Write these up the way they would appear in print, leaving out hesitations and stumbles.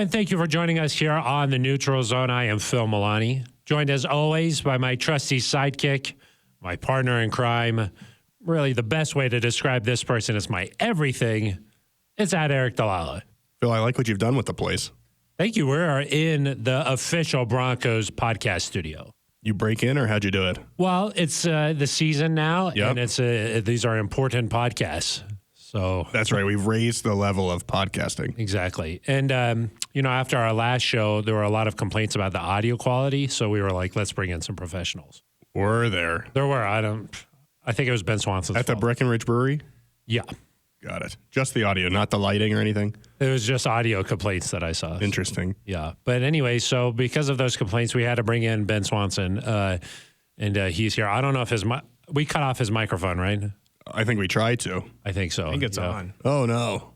and thank you for joining us here on the Neutral Zone. I am Phil Milani, joined as always by my trusty sidekick, my partner in crime. Really, the best way to describe this person is my everything. It's at Eric Dalala. Phil, I like what you've done with the place. Thank you. We are in the official Broncos podcast studio. You break in, or how'd you do it? Well, it's the season now, Yep. and these are important podcasts. So That's right. We've raised the level of podcasting. exactly. And, after our last show, there were a lot of complaints about the audio quality. So we were like, let's bring in some professionals. Were there? There were. I think it was Ben Swanson's At the fault. Breckenridge Brewery? Yeah. Got it. Just the audio, not the lighting or anything? It was just audio complaints that I saw. Interesting. Yeah. But anyway, so because of those complaints, we had to bring in Ben Swanson, and he's here. I don't know if we cut off his microphone, right? I think we tried to. I think so. I think it's yeah. on. Oh, no.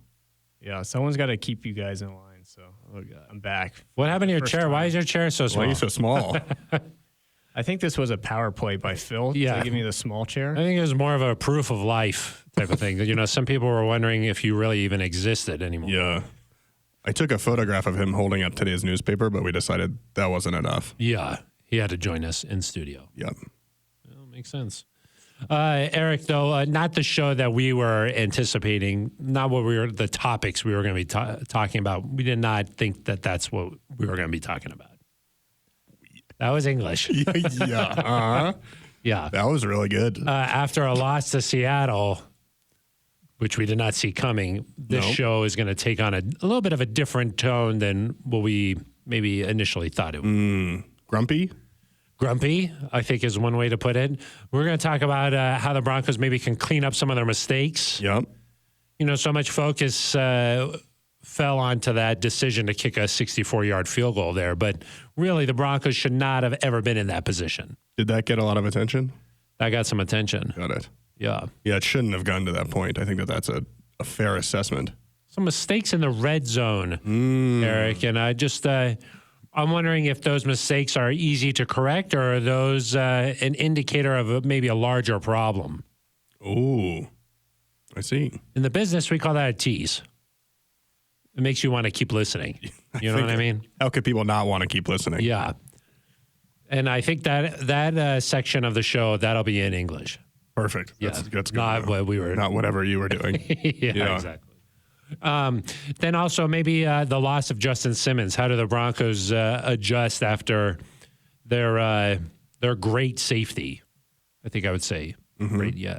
Yeah, someone's got to keep you guys in line. So I'm back. What happened to your First chair? time. Why is your chair so Why small? are you so small? I think this was a power play by Phil Yeah. to give me the small chair. I think it was more of a proof of life type of thing. Some people were wondering if you really even existed anymore. Yeah. I took a photograph of him holding up today's newspaper, but we decided that wasn't enough. Yeah. He had to join us in studio. Yep. Well, makes sense. Eric, though, not the show that we were anticipating, not the topics we were going to be talking about. We did not think that that's what we were going to be talking about. That was English. Yeah. Uh-huh. Yeah. That was really good. After a loss to Seattle, which we did not see coming, this Nope. show is going to take on a little bit of a different tone than what we maybe initially thought it would. Grumpy? Grumpy, I think, is one way to put it. We're going to talk about how the Broncos maybe can clean up some of their mistakes. Yep. So much focus fell onto that decision to kick a 64-yard field goal there. But really, the Broncos should not have ever been in that position. Did that get a lot of attention? That got some attention. Got it. Yeah. Yeah, it shouldn't have gone to that point. I think that's a fair assessment. Some mistakes in the red zone, Eric. And I'm wondering if those mistakes are easy to correct, or are those an indicator of maybe a larger problem? Ooh, I see. In the business, we call that a tease. It makes you want to keep listening. You know what I mean? How could people not want to keep listening? Yeah. And I think that section of the show, that'll be in English. Perfect. Yeah. That's good. Not what we were. Not whatever you were doing. Yeah, exactly. Then also maybe the loss of Justin Simmons. How do the Broncos adjust after their great safety? I think I would say. Great, yeah.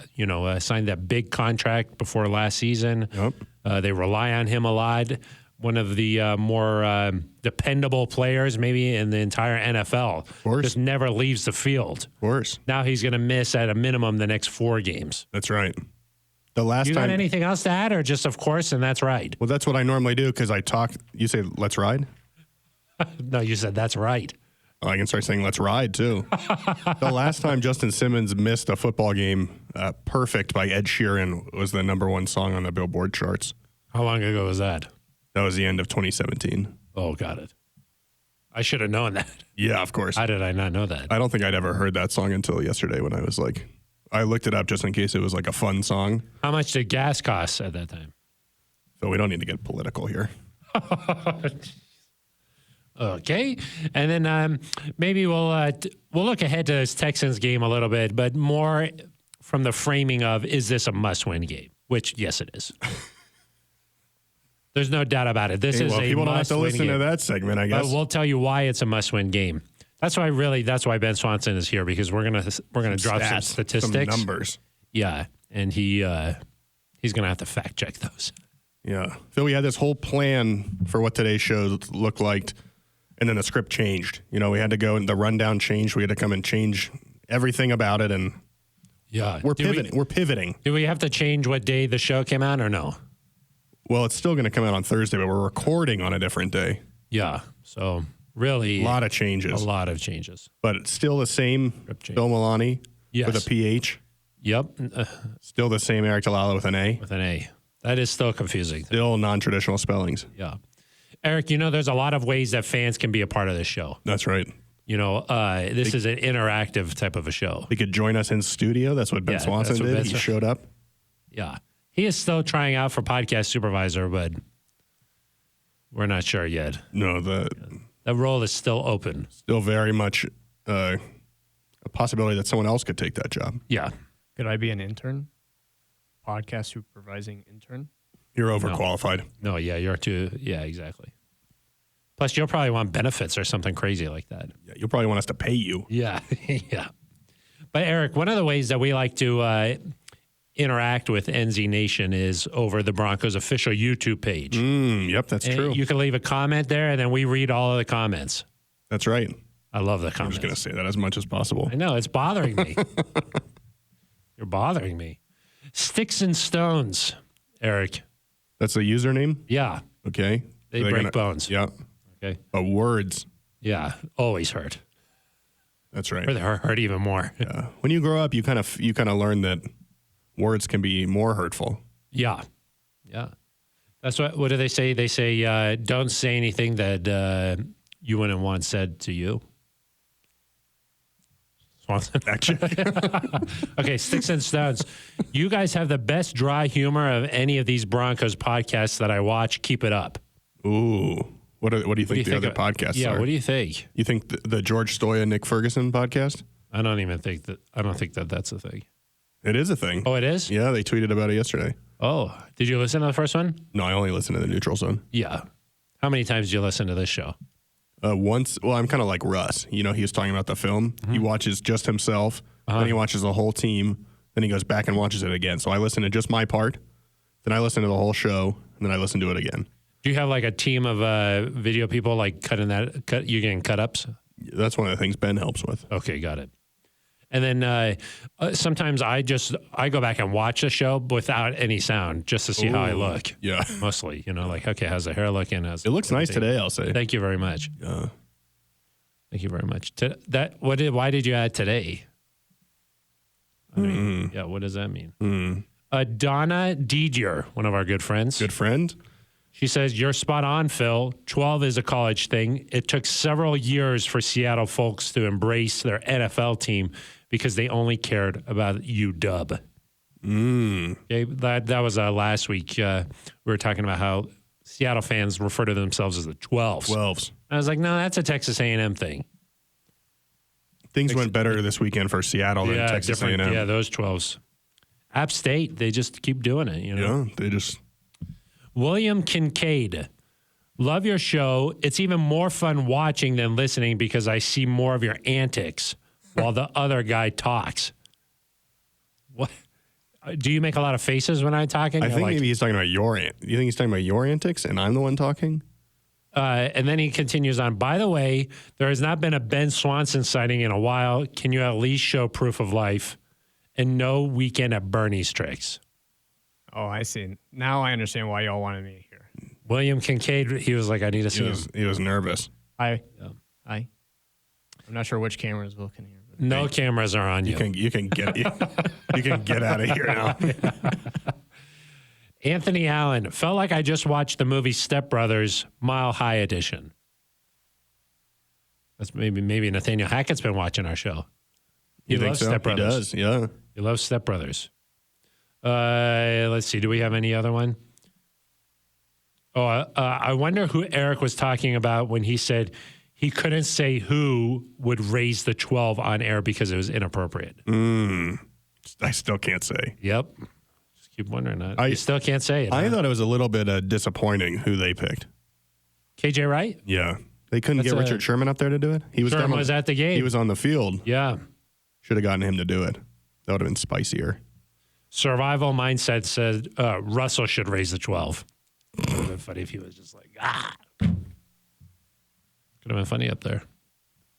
Signed that big contract before last season. Yep. They rely on him a lot. One of the more dependable players maybe in the entire NFL. Of course. Just never leaves the field. Of course. Now he's going to miss at a minimum the next 4 games. That's right. The last You time. got anything else to add, or just of course, and that's right? Well, that's what I normally do because I talk. You say, let's ride? No, you said that's right. Oh, I can start saying, let's ride, too. The last time Justin Simmons missed a football game, Perfect by Ed Sheeran was the #1 song on the Billboard charts. How long ago was that? That was the end of 2017. Oh, got it. I should have known that. Yeah, of course. How did I not know that? I don't think I'd ever heard that song until yesterday when I looked it up just in case it was like a fun song. How much did gas cost at that time? So we don't need to get political here. Okay, and then maybe we'll look ahead to this Texans game a little bit, but more from the framing of, is this a must-win game? Which, yes, it is. There's no doubt about it. This is a people don't have to must-win listen game. to that segment, I guess. But we'll tell you why it's a must-win game. That's why that's why Ben Swanson is here, because we're gonna drop some Stats, statistics, some numbers. Yeah, and he's gonna have to fact check those. Yeah. Phil, we had this whole plan for what today's show looked like, and then the script changed. We had to go and the rundown changed. We had to come and change everything about it, and Yeah, we're pivoting. We're pivoting. Do we have to change what day the show came out or no? Well, it's still going to come out on Thursday, but we're recording on a different day. Yeah, so really A lot of changes. A lot of changes. But it's still the same Phil Milani Yes. with a PH. Yep, Still the same Eric Dalala with an A. with an A. That is still confusing. Still non-traditional spellings. Yeah. Eric, there's a lot of ways that fans can be a part of this show. That's right. This is an interactive type of a show. They could join us in studio. That's what Ben Yeah, Swanson that's what did. Ben He Swan- showed up. Yeah. He is still trying out for podcast supervisor, but We're not sure yet. No, That role is still open. still very much a possibility that someone else could take that job. Yeah. Could I be an intern? Podcast supervising intern? You're overqualified. No, yeah, you're too. Yeah, exactly. Plus, you'll probably want benefits or something crazy like that. Yeah, you'll probably want us to pay you. Yeah, yeah. But Eric, one of the ways that we like to interact with NZ Nation is over the Broncos official YouTube page. Yep, that's And true. you can leave a comment there, and then we read all of the comments. That's right. I love the I'm comments. just going to say that as much as possible. I know, it's bothering me. You're bothering me. Sticks and Stones, Eric. That's a username? Yeah, Okay. they Are break bones. Yeah. Okay. But words. Yeah, always hurt. That's right. Or they hurt even more. Yeah. When you grow up, you kind of learn that words can be more hurtful. Yeah. Yeah. That's what do they say? They say, don't say anything that you wouldn't want said to you. Swanson. Okay, Sticks and Stones. You guys have the best dry humor of any of these Broncos podcasts that I watch. Keep it up. Ooh. What do you think the other podcasts Yeah, are? what do you think? You think the George Stoya, Nick Ferguson podcast? I don't think that that's a thing. It is a thing. Oh, it is? Yeah, they tweeted about it yesterday. Oh, did you listen to the first one? No, I only listen to the Neutral Zone. Yeah. How many times did you listen to this show? Once, well, I'm kind of like Russ. You know, he was talking about the film. He watches just himself, then he watches the whole team, then he goes back and watches it again. So I listen to just my part, then I listen to the whole show, and then I listen to it again. Do you have like a team of video people like you getting cut ups? That's one of the things Ben helps with. Okay, got it. And then sometimes I go back and watch the show without any sound just to see how I look. Yeah. Mostly, like, okay, how's the hair looking? It looks nice today, I'll say. Thank you very much. Yeah. Thank you very much. Why did you add today? I mean, yeah, what does that mean? Donna Didier, one of our good friends. Good friend? She says, you're spot on, Phil. 12 is a college thing. It took several years for Seattle folks to embrace their NFL team because they only cared about UW. Okay, that was last week. We were talking about how Seattle fans refer to themselves as the 12s. 12s. I was like, no, that's a Texas A&M thing. Things went better this weekend for Seattle than Texas A&M. Yeah, those 12s. App State, they just keep doing it. Yeah, they just... William Kincaid, love your show. It's even more fun watching than listening because I see more of your antics while the other guy talks. What? Do you make a lot of faces when I'm talking? I think maybe he's talking about you think he's talking about your antics and I'm the one talking? And then he continues on. By the way, there has not been a Ben Swanson sighting in a while. Can you at least show proof of life? And no weekend at Bernie's tricks. Oh, I see. Now I understand why y'all wanted me here. William Kincaid, he was like, I need to see him. He was nervous. Hi. Yeah. Hi. I'm not sure which camera is looking here. But No cameras are on you. You can get you can get out of here now. Anthony Allen, felt like I just watched the movie Step Brothers, Mile High Edition. That's maybe Nathaniel Hackett's been watching our show. He loves Step Brothers. He does, yeah. He loves Step Brothers. Let's see. Do we have any other one? Oh, I wonder who Eric was talking about when he said he couldn't say who would raise the 12 on air because it was inappropriate. I still can't say. Yep. Just keep wondering that. You still can't say it. I thought it was a little bit disappointing who they picked. KJ Wright? Yeah. They couldn't get Richard Sherman up there to do it? He was Sherman was at the game. He was on the field. Yeah. Should have gotten him to do it. That would have been spicier. Survival Mindset said Russell should raise the 12. It would have been funny if he was just like, Could have been funny up there.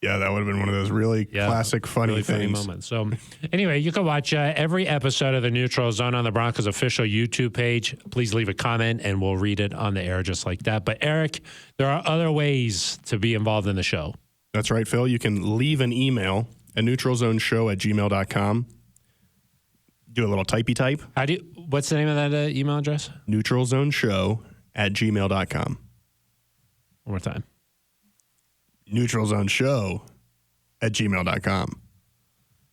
Yeah, that would have been one of those really classic funny really things. Funny moments. So anyway, you can watch every episode of the Neutral Zone on the Broncos official YouTube page. Please leave a comment and we'll read it on the air just like that. But Eric, there are other ways to be involved in the show. That's right, Phil. You can leave an email at neutralzoneshow@gmail.com. Do a little typey type. What's the name of that email address? neutralzoneshow@gmail.com. One more time. neutralzoneshow@gmail.com.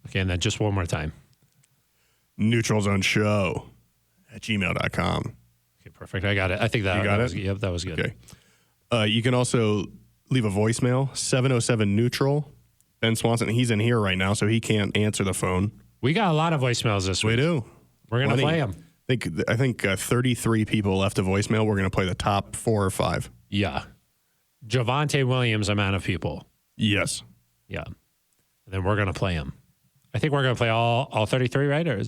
Okay, and then just one more time. neutralzoneshow@gmail.com. Okay, perfect. I got it. I think that You got was, it? Yep, that was good. Okay. You can also leave a voicemail, 707-NEUTRAL. Ben Swanson, he's in here right now, so he can't answer the phone. We got a lot of voicemails this week. We do. We're going to play them. I think 33 people left a voicemail. We're going to play the top 4 or 5. Yeah. Javonte Williams amount of people. Yes. Yeah. And then we're going to play them. I think we're going to play all 33, right? Or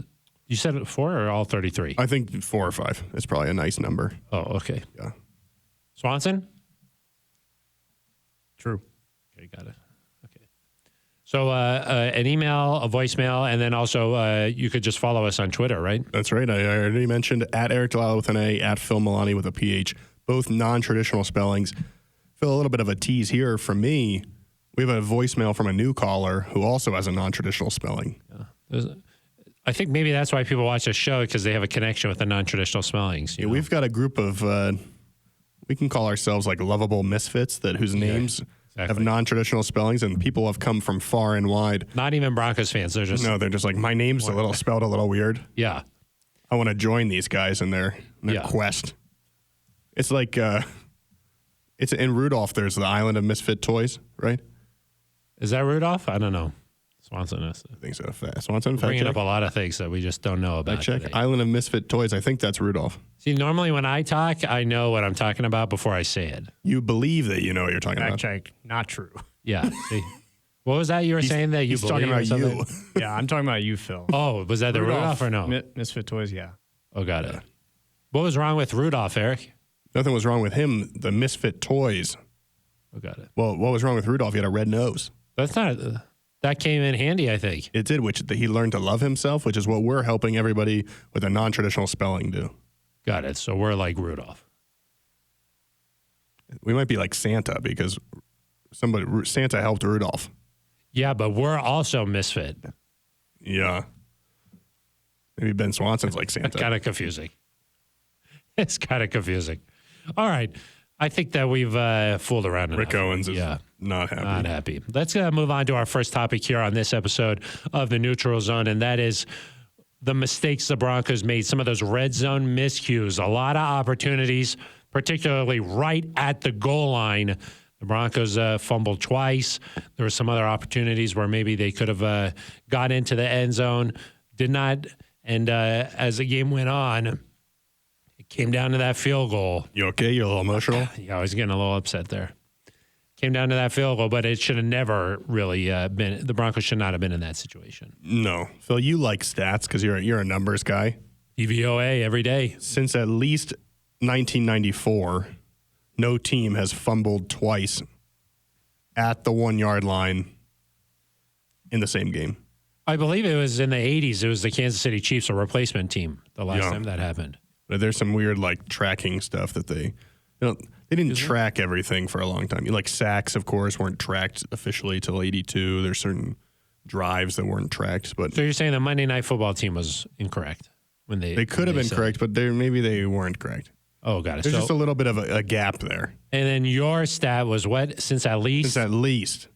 you said 4 or all 33? I think 4 or 5 is probably a nice number. Oh, okay. Yeah. Swanson? True. Okay, got it. Okay. So an email, a voicemail, and then also you could just follow us on Twitter, right? That's right. I already mentioned at Eric Delala with an A, at Phil Milani with a PH, both non-traditional spellings. Phil, a little bit of a tease here from me. We have a voicemail from a new caller who also has a non-traditional spelling. Yeah. I think maybe that's why people watch this show, because they have a connection with the non-traditional spellings. Yeah, we've got a group of, we can call ourselves like lovable misfits whose names have non-traditional spellings, and people have come from far and wide. Not even Broncos fans. They're just like, my name's spelled a little weird. Yeah. I want to join these guys in their quest. It's like, it's in Rudolph. There's the Island of Misfit Toys, right? Is that Rudolph? I don't know. Swanson is. I think so. Swanson, fact bringing check. up a lot of things that we just don't know about. Fact check. Today. Island of Misfit Toys. I think that's Rudolph. See, normally when I talk, I know what I'm talking about before I say it. You believe that you know what you're talking Fact about. check. Not true. Yeah. See, what was that you were saying that you He's believe talking about or something? you. Yeah, I'm talking about you, Phil. Oh, was that the Rudolph or no? Misfit Toys, yeah. Oh, got it. What was wrong with Rudolph, Eric? Nothing was wrong with him. The Misfit Toys. Oh, got it. Well, what was wrong with Rudolph? He had a red nose. That's not. That came in handy, I think. It did, which he learned to love himself, which is what we're helping everybody with a non-traditional spelling do. Got it. So we're like Rudolph. We might be like Santa because Santa helped Rudolph. Yeah, but we're also misfit. Yeah. Maybe Ben Swanson's like Santa. Kind of confusing. It's kind of confusing. All right. I think that we've fooled around enough. Rick Owens is not happy. Not happy. Let's move on to our first topic here on this episode of the Neutral Zone, and that is the mistakes the Broncos made, some of those red zone miscues, a lot of opportunities, particularly right at the goal line. The Broncos fumbled twice. There were some other opportunities where maybe they could have got into the end zone, did not. And as the game went on, it came down to that field goal. You okay? You're a little emotional? Yeah, I was getting a little upset there. Came down to that field goal, but it should have never really been. The Broncos should not have been in that situation. No. Phil, you like stats because you're a numbers guy. DVOA every day. Since at least 1994, no team has fumbled twice at the 1-yard line in the same game. I believe it was in the 80s. It was the Kansas City Chiefs, a replacement team, the last time that happened. But there's some weird like tracking stuff that they didn't track everything for a long time. Like sacks, of course, weren't tracked officially till 82. There's certain drives that weren't tracked. But so you're saying the Monday Night Football team was incorrect when they could have been correct, but maybe they weren't correct. Oh, got it. There's just a little bit of a gap there. And then your stat was what? Since at least? Since at least.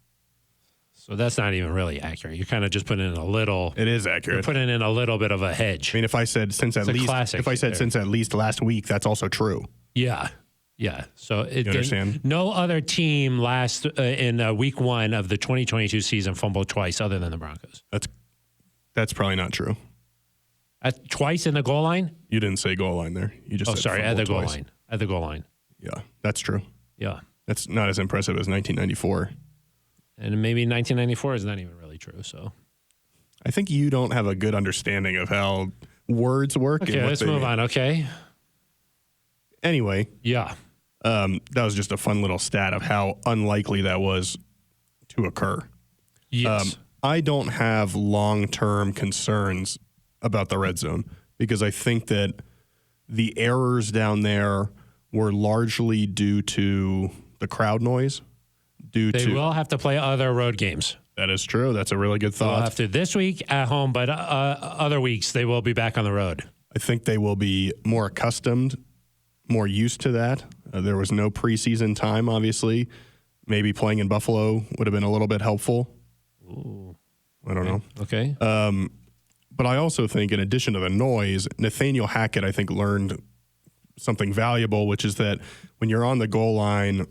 So that's not even really accurate. You're kind of just putting in a little. It is accurate. You're putting in a little bit of a hedge. I mean, if I said since at least, classic if I said there. since at least last week, that's also true. Yeah. Yeah. So You understand? No other team in week 1 of the 2022 season fumbled twice other than the Broncos. That's probably not true. Twice in the goal line? You didn't say goal line there. You just said at the fumble goal twice. line. At the goal line. Yeah, that's true. Yeah. That's not as impressive as 1994. And maybe 1994 is not even really true. So I think you don't have a good understanding of how words work. okay, and what let's they move mean. on. Okay. Anyway, Yeah. that was just a fun little stat of how unlikely that was to occur. Yes. I don't have long-term concerns about the red zone because I think that the errors down there were largely due to the crowd noise. They will have to play other road games. That is true. That's a really good They'll thought. have to this week at home, but other weeks they will be back on the road. I think they will be more accustomed, more used to that. There was no preseason time, obviously. Maybe playing in Buffalo would have been a little bit helpful. Ooh. I don't know. Okay. But I also think, in addition to the noise, Nathaniel Hackett, I think, learned something valuable, which is that when you're on the goal line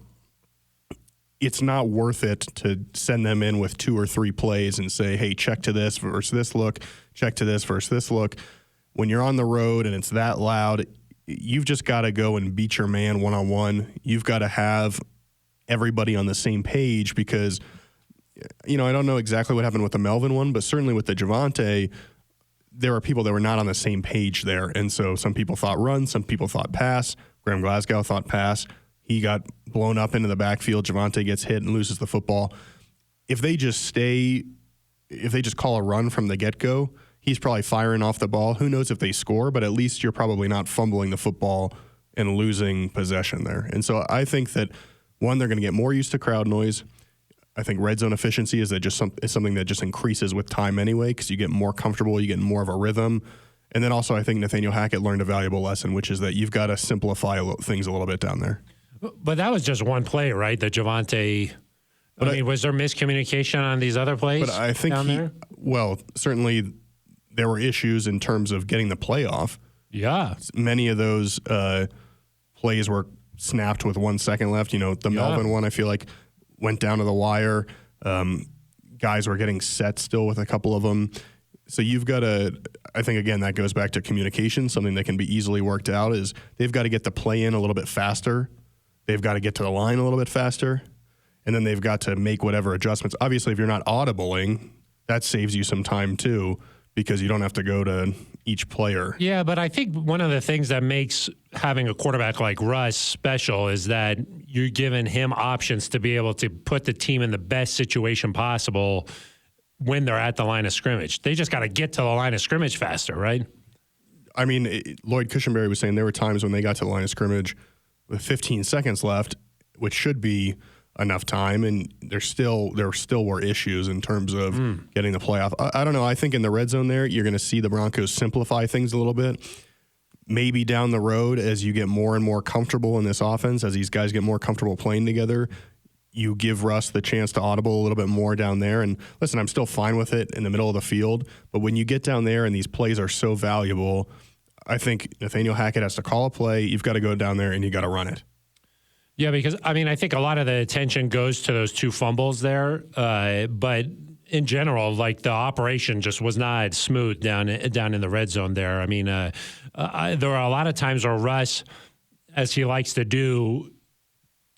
it's not worth it to send them in with 2 or 3 plays and say, hey, check to this versus this look, check to this versus this look. When you're on the road and it's that loud, you've just got to go and beat your man one-on-one. You've got to have everybody on the same page because, I don't know exactly what happened with the Melvin one, but certainly with the Javonte, there were people that were not on the same page there. And so some people thought run, some people thought pass. Graham Glasgow thought pass. He got blown up into the backfield. Javonte gets hit and loses the football. If they just call a run from the get-go, he's probably firing off the ball. Who knows if they score, but at least you're probably not fumbling the football and losing possession there. And so I think that, one, they're going to get more used to crowd noise. I think red zone efficiency is something that just increases with time anyway because you get more comfortable, you get more of a rhythm. And then also I think Nathaniel Hackett learned a valuable lesson, which is that you've got to simplify things a little bit down there. But that was just one play, right? The Javonte. Was there miscommunication on these other plays? But I think there? Well, certainly there were issues in terms of getting the play off. Yeah. Many of those plays were snapped with 1 second left. The Melvin one, I feel like, went down to the wire. Guys were getting set still with a couple of them. So you've got to, I think, again, that goes back to communication. Something that can be easily worked out is they've got to get the play in a little bit faster. They've got to get to the line a little bit faster. And then they've got to make whatever adjustments. Obviously, if you're not audibling, that saves you some time too, because you don't have to go to each player. Yeah, but I think one of the things that makes having a quarterback like Russ special is that you're giving him options to be able to put the team in the best situation possible when they're at the line of scrimmage. They just got to get to the line of scrimmage faster, right? I mean, Lloyd Cushenberry was saying there were times when they got to the line of scrimmage with 15 seconds left, which should be enough time, and there still were issues in terms of getting the playoff. I don't know. I think in the red zone there, you're going to see the Broncos simplify things a little bit. Maybe down the road, as you get more and more comfortable in this offense, as these guys get more comfortable playing together, you give Russ the chance to audible a little bit more down there. And listen, I'm still fine with it in the middle of the field, but when you get down there and these plays are so valuable, I think Nathaniel Hackett has to call a play. You've got to go down there and you got to run it. Yeah, because, I think a lot of the attention goes to those 2 fumbles there, but in general, like the operation just was not smooth down in the red zone there. There were a lot of times where Russ, as he likes to do,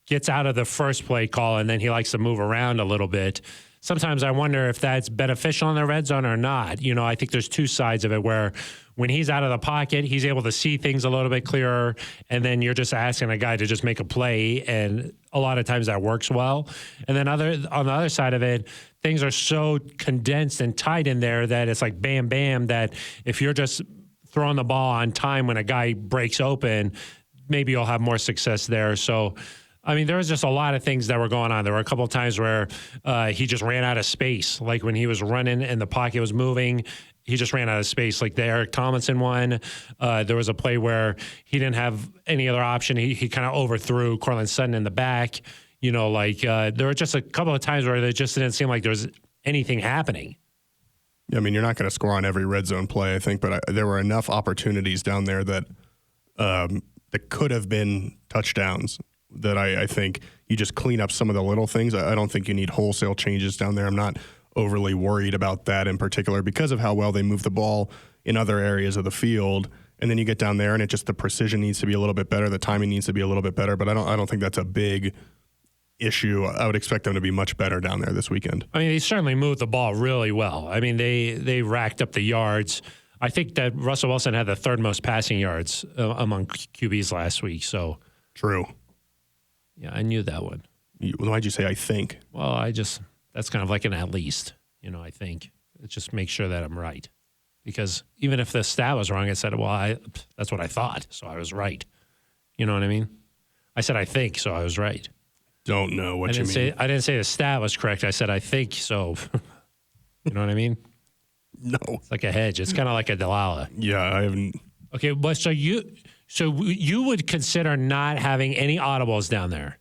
gets out of the first play call and then he likes to move around a little bit. Sometimes I wonder if that's beneficial in the red zone or not. I think there's 2 sides of it where when he's out of the pocket, he's able to see things a little bit clearer, and then you're just asking a guy to just make a play, and a lot of times that works well. And then on the other side of it, things are so condensed and tight in there that it's like bam, bam, that if you're just throwing the ball on time when a guy breaks open, maybe you'll have more success there. So there was just a lot of things that were going on. There were a couple of times where he just ran out of space, like when he was running and the pocket was moving. He just ran out of space, like the Eric Tomlinson one. There was a play where he didn't have any other option. He kind of overthrew Cortland Sutton in the back. There were just a couple of times where it just didn't seem like there was anything happening. Yeah, you're not going to score on every red zone play, I think, but there were enough opportunities down there that could have been touchdowns that I think you just clean up some of the little things. I don't think you need wholesale changes down there. I'm not overly worried about that in particular because of how well they move the ball in other areas of the field. And then you get down there and the precision needs to be a little bit better. The timing needs to be a little bit better, but I don't think that's a big issue. I would expect them to be much better down there this weekend. They certainly moved the ball really well. They racked up the yards. I think that Russell Wilson had the 3rd most passing yards among QBs last week. So true. Yeah, I knew that one. Why'd you say I think? Well, that's kind of like an at least, I think. Just make sure that I'm right. Because even if the stat was wrong, I said, well, that's what I thought, so I was right. You know what I mean? I said I think, so I was right. Don't know what you mean. I didn't say the stat was correct. I said I think, so you know what I mean? No. It's like a hedge. It's kind of like a Delilah. Yeah, I haven't. Okay, but so you would consider not having any audibles down there?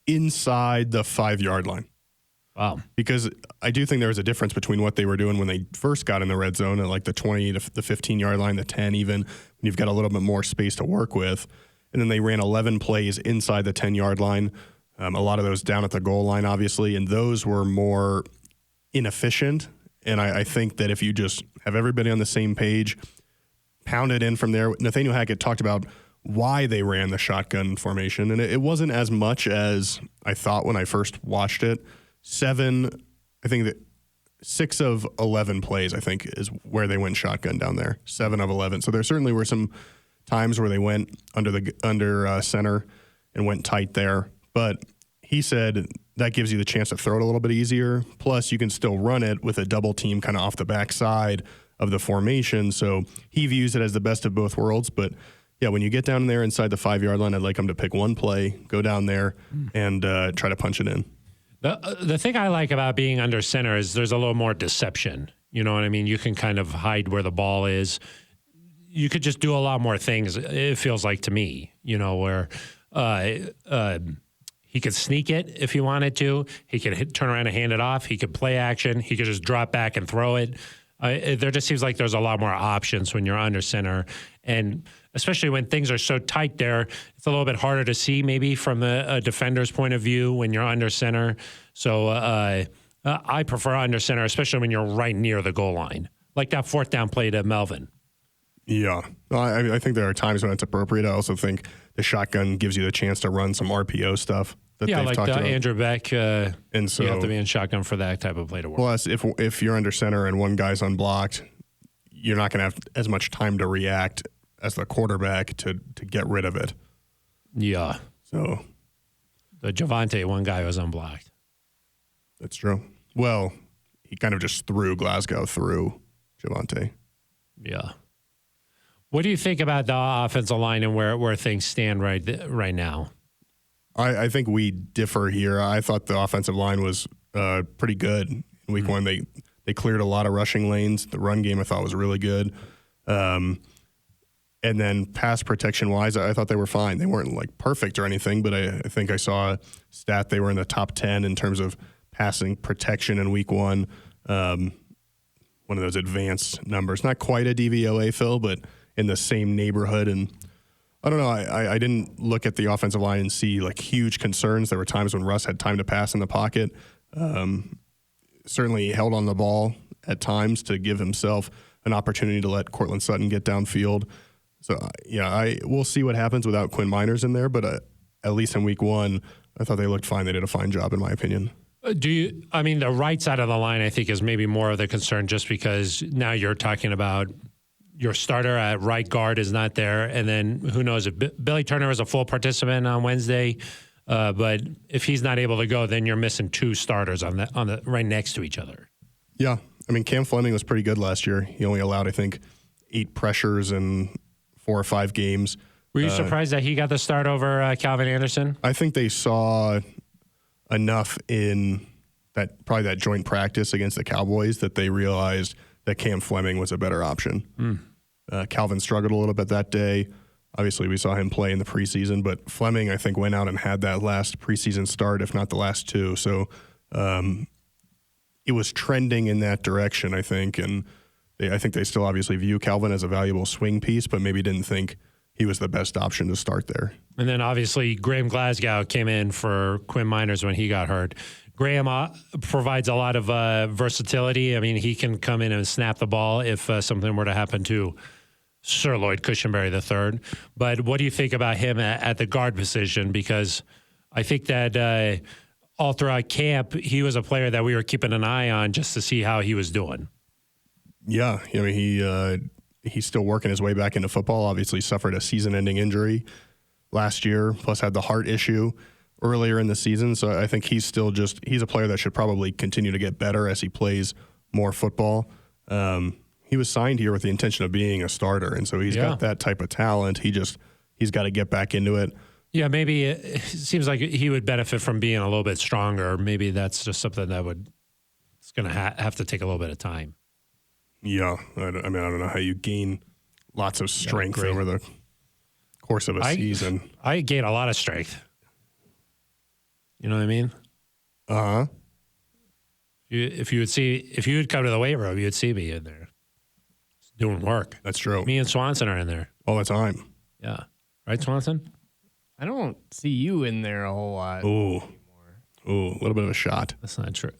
Inside the 5-yard line. Wow. Because I do think there was a difference between what they were doing when they first got in the red zone at like the 20 to the 15-yard line, the 10 even, when you've got a little bit more space to work with. And then they ran 11 plays inside the 10-yard line. A lot of those down at the goal line, obviously, and those were more inefficient. And I think that if you just have everybody on the same page, pound it in from there. Nathaniel Hackett talked about why they ran the shotgun formation, and it wasn't as much as I thought when I first watched it. 6 of 11 plays, I think, is where they went shotgun down there. 7 of 11. So there certainly were some times where they went under center and went tight there. But he said that gives you the chance to throw it a little bit easier. Plus, you can still run it with a double team kind of off the backside of the formation. So he views it as the best of both worlds. But yeah, when you get down there inside the 5-yard line, I'd like them to pick one play, go down there, and try to punch it in. The thing I like about being under center is there's a little more deception. You know what I mean? You can kind of hide where the ball is. You could just do a lot more things, it feels like to me, where he could sneak it if he wanted to. He could turn around and hand it off. He could play action. He could just drop back and throw it. There just seems like there's a lot more options when you're under center. And especially when things are so tight there, it's a little bit harder to see maybe from a defender's point of view when you're under center. So I prefer under center, especially when you're right near the goal line, like that 4th down play to Melvin. Yeah. I think there are times when it's appropriate. I also think the shotgun gives you the chance to run some RPO stuff. Yeah, like Andrew Beck, and so you have to be in shotgun for that type of play to work. Plus, if you're under center and one guy's unblocked, you're not going to have as much time to react as the quarterback to get rid of it. Yeah. So the Javante, one guy was unblocked. That's true. Well, he kind of just threw Glasgow through Javante. Yeah. What do you think about the offensive line and where things stand right now? I think we differ here. I thought the offensive line was pretty good in week one. They cleared a lot of rushing lanes. The run game I thought was really good. And then pass protection wise, I thought they were fine. They weren't like perfect or anything, but I think I saw a stat they were in the top 10 in terms of passing protection in week one. One of those advanced numbers, not quite a DVOA, Phil, but in the same neighborhood. And I don't know. I didn't look at the offensive line and see like huge concerns. There were times when Russ had time to pass in the pocket. Certainly held on the ball at times to give himself an opportunity to let Cortland Sutton get downfield. So, we'll see what happens without Quinn Miners in there. But at least in week one, I thought they looked fine. They did a fine job, in my opinion. The right side of the line, I think, is maybe more of the concern just because now you're talking about your starter at right guard is not there. And then who knows if Billy Turner is a full participant on Wednesday. But if he's not able to go, then you're missing 2 starters on the right next to each other. Yeah. Cam Fleming was pretty good last year. He only allowed, I think, 8 pressures in 4 or 5 games. Were you surprised that he got the start over Calvin Anderson? I think they saw enough in probably that joint practice against the Cowboys that they realized that Cam Fleming was a better option. Calvin struggled a little bit that day. Obviously, we saw him play in the preseason, but Fleming, I think, went out and had that last preseason start, if not the last 2. So it was trending in that direction, I think. And I think they still obviously view Calvin as a valuable swing piece, but maybe didn't think he was the best option to start there. And then obviously Graham Glasgow came in for Quinn Miners when he got hurt. Graham provides a lot of versatility. He can come in and snap the ball if something were to happen to Sir Lloyd Cushenberry III. But what do you think about him at the guard position? Because I think that all throughout camp, he was a player that we were keeping an eye on just to see how he was doing. Yeah, he's still working his way back into football. Obviously suffered a season-ending injury last year, plus had the heart issue earlier in the season. So I think he's a player that should probably continue to get better as he plays more football. He was signed here with the intention of being a starter, and so he's got that type of talent. He's got to get back into it. Yeah, maybe it seems like he would benefit from being a little bit stronger. Maybe that's just something that it's going to have to take a little bit of time. Yeah, I don't know how you gain lots of strength over the course of a season. I gain a lot of strength. You know what I mean? Uh-huh. If you would come to the weight room, you'd see me in there doing work. That's true. Me and Swanson are in there all the time. Yeah, right, Swanson. I don't see you in there a whole lot. Ooh, a little bit of a shot. That's not true.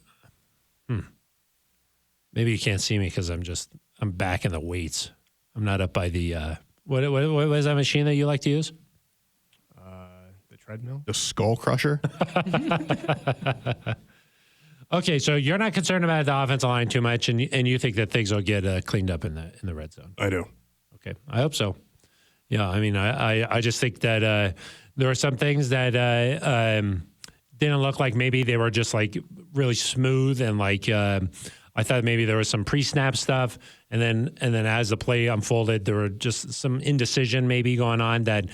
Maybe you can't see me because I'm back in the weights. I'm not up by the what is that machine that you like to use? The treadmill. The skull crusher. Okay, so you're not concerned about the offensive line too much, and you think that things will get cleaned up in the red zone. I do. Okay, I hope so. Yeah, I mean, I just think that there were some things that didn't look like maybe they were just like really smooth, and like I thought maybe there was some pre-snap stuff, and then as the play unfolded, there were just some indecision maybe going on that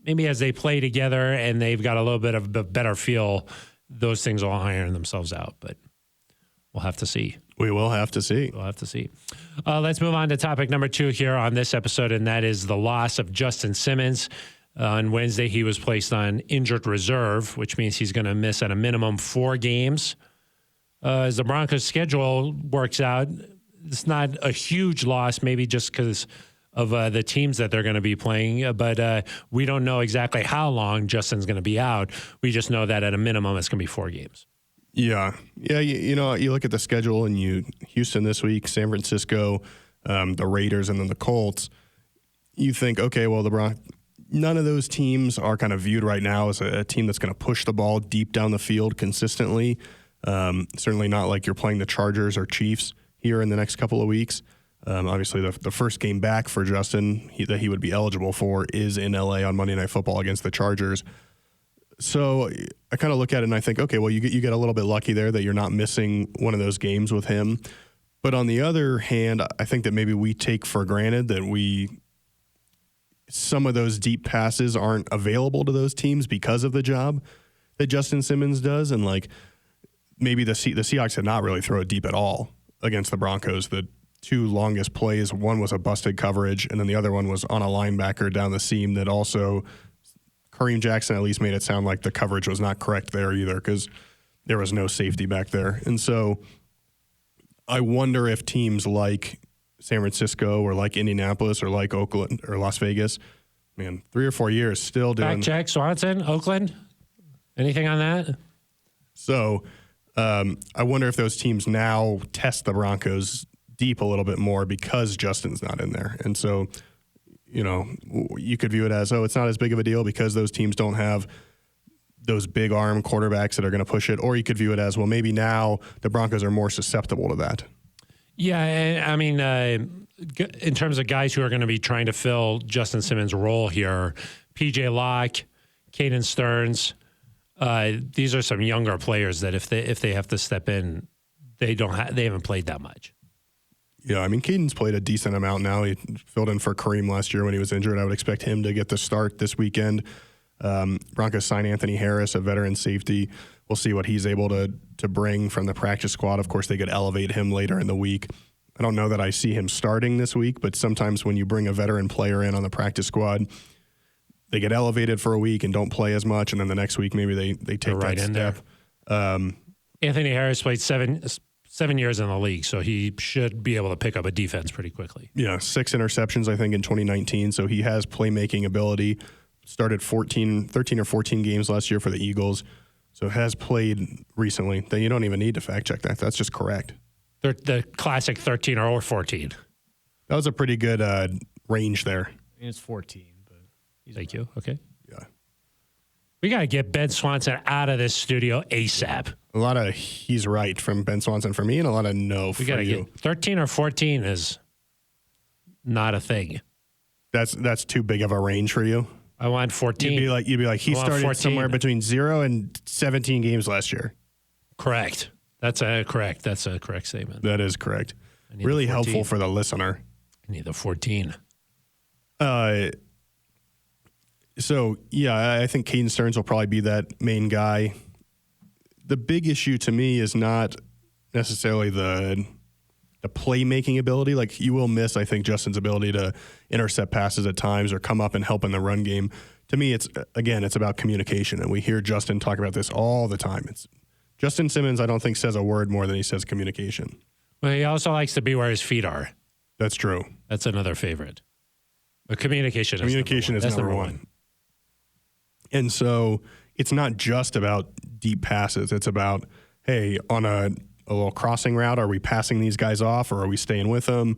maybe as they play together and they've got a little bit of a better feel, those things will iron themselves out, but we'll have to see. We will have to see. We'll have to see. Let's move on to topic number 2 here on this episode, and that is the loss of Justin Simmons. On Wednesday, he was placed on injured reserve, which means he's going to miss at a minimum 4 games. As the Broncos' schedule works out, it's not a huge loss, maybe just because of the teams that they're going to be playing, but we don't know exactly how long Justin's going to be out. We just know that at a minimum, it's going to be 4 games. Yeah. You know, you look at the schedule and Houston this week, San Francisco, the Raiders, and then the Colts. You think, okay, well, none of those teams are kind of viewed right now as a team that's going to push the ball deep down the field consistently. Certainly not like you're playing the Chargers or Chiefs here in the next couple of weeks. Obviously, the first game back for Justin that he would be eligible for is in LA on Monday Night Football against the Chargers. So I kind of look at it and I think, okay, well, you get a little bit lucky there that you're not missing one of those games with him. But on the other hand, I think that maybe we take for granted that some of those deep passes aren't available to those teams because of the job that Justin Simmons does. And like maybe the Seahawks did not really throw it deep at all against the Broncos. The 2 longest plays, one was a busted coverage, and then the other one was on a linebacker down the seam that also Kareem Jackson at least made it sound like the coverage was not correct there either because there was no safety back there. And so I wonder if teams like San Francisco or like Indianapolis or like Oakland or Las Vegas, man, 3 or 4 years still doing. Fact check, Swanson, Oakland, anything on that? So I wonder if those teams now test the Broncos deep a little bit more because Justin's not in there. And so, you know, you could view it as, it's not as big of a deal because those teams don't have those big arm quarterbacks that are going to push it. Or you could view it as, well, maybe now the Broncos are more susceptible to that. Yeah, I mean, in terms of guys who are going to be trying to fill Justin Simmons' role here, P.J. Locke, Caden Stearns, these are some younger players that if they have to step in, they haven't played that much. Yeah, I mean, Caden's played a decent amount now. He filled in for Kareem last year when he was injured. I would expect him to get the start this weekend. Broncos sign Anthony Harris, a veteran safety. We'll see what he's able to bring from the practice squad. Of course, they could elevate him later in the week. I don't know that I see him starting this week, but sometimes when you bring a veteran player in on the practice squad, they get elevated for a week and don't play as much, and then the next week maybe they take right that in step. there. Anthony Harris played 7 years in the league, so he should be able to pick up a defense pretty quickly. Yeah, 6 interceptions, I think, in 2019, so he has playmaking ability. Started 13 or 14 games last year for the Eagles, so has played recently. Then you don't even need to fact check that. That's just correct. The classic 13 or 14. That was a pretty good range there. It's 14, but Thank you. Okay. Yeah. We got to get Ben Swanson out of this studio ASAP. A lot of he's right from Ben Swanson for me, and a lot of no for We got to you. get 13 or 14 is not a thing. That's too big of a range for you. I want 14. You'd be like he I want started 14. somewhere between 0 and 17 games last year. Correct. That's a correct statement. That is correct. need Really the 14. helpful for the listener. I need the 14. So, yeah, I think Caden Stearns will probably be that main guy. The big issue to me is not necessarily the playmaking ability. Like, you will miss, I think, Justin's ability to intercept passes at times or come up and help in the run game. To me, it's about communication, and we hear Justin talk about this all the time. Justin Simmons, I don't think, says a word more than he says communication. Well, he also likes to be where his feet are. That's true. That's another favorite. But communication is Communication is number one. And so it's not just about deep passes. It's about, hey, on a little crossing route, are we passing these guys off or are we staying with them?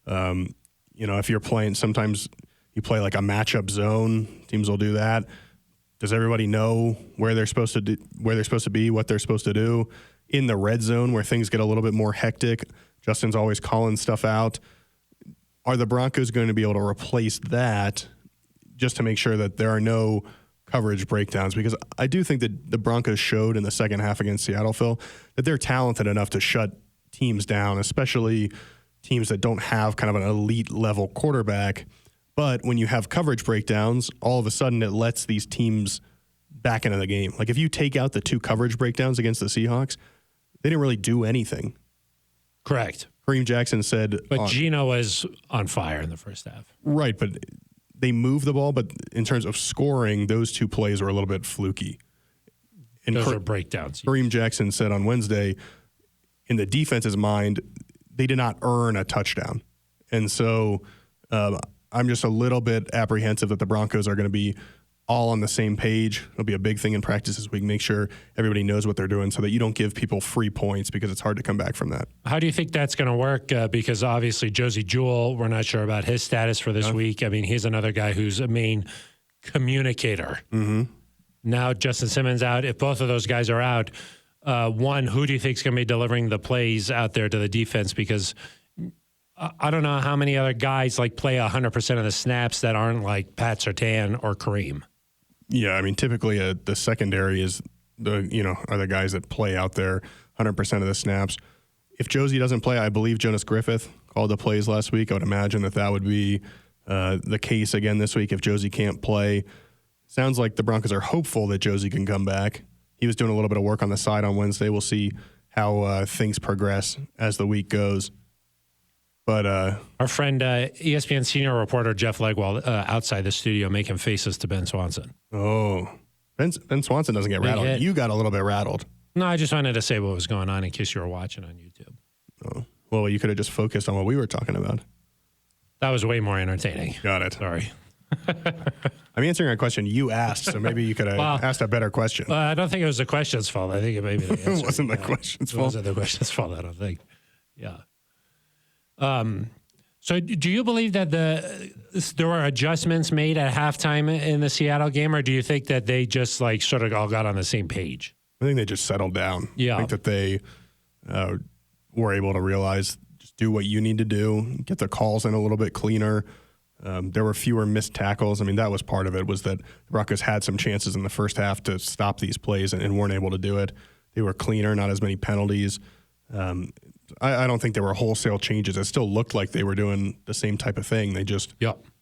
If you're playing, sometimes you play like a matchup zone. Teams will do that. Does everybody know where they're supposed to be, what they're supposed to do? In the red zone where things get a little bit more hectic, Justin's always calling stuff out. Are the Broncos going to be able to replace that just to make sure that there are no coverage breakdowns? Because I do think that the Broncos showed in the second half against Seattle, Phil, that they're talented enough to shut teams down, especially teams that don't have kind of an elite level quarterback. But when you have coverage breakdowns, all of a sudden it lets these teams back into the game. Like if you take out the 2 coverage breakdowns against the Seahawks, they didn't really do anything. Correct. Kareem Jackson said... But Geno was on fire in the first half. Right, but they moved the ball, but in terms of scoring, those 2 plays were a little bit fluky. And Those are breakdowns. Kareem Jackson said on Wednesday, in the defense's mind, they did not earn a touchdown. And so I'm just a little bit apprehensive that the Broncos are going to be all on the same page. It'll be a big thing in practice this week. Make sure everybody knows what they're doing so that you don't give people free points because it's hard to come back from that. How do you think that's going to work? Because obviously Josie Jewell, we're not sure about his status for this week. I mean, he's another guy who's a main communicator. Mm-hmm. Now Justin Simmons out. If both of those guys are out, one, who do you think is going to be delivering the plays out there to the defense? Because I don't know how many other guys play 100% of the snaps that aren't like Pat Surtain or Kareem. Yeah, I mean, typically the secondary is are the guys that play out there 100% of the snaps. If Josie doesn't play, I believe Jonas Griffith called the plays last week. I would imagine that would be the case again this week if Josie can't play. Sounds like the Broncos are hopeful that Josie can come back. He was doing a little bit of work on the side on Wednesday. We'll see how things progress as the week goes. But our friend, ESPN senior reporter Jeff Legwell, outside the studio, making faces to Ben Swanson. Oh, Ben Swanson doesn't get rattled. You got a little bit rattled. No, I just wanted to say what was going on in case you were watching on YouTube. Oh, well, you could have just focused on what we were talking about. That was way more entertaining. Got it. Sorry. I'm answering a question you asked, so maybe you could have asked a better question. I don't think it was the question's fault. I think it maybe the answer. It wasn't the question's fault. It wasn't the question's fault, I don't think. Yeah. So do you believe that there were adjustments made at halftime in the Seattle game, or do you think that they just sort of all got on the same page? I think they just settled down. Yeah. I think that they were able to realize just do what you need to do, get the calls in a little bit cleaner. There were fewer missed tackles. I mean, that was part of it, was that the Broncos had some chances in the first half to stop these plays and weren't able to do it. They were cleaner, not as many penalties. I don't think there were wholesale changes. It still looked like they were doing the same type of thing. They just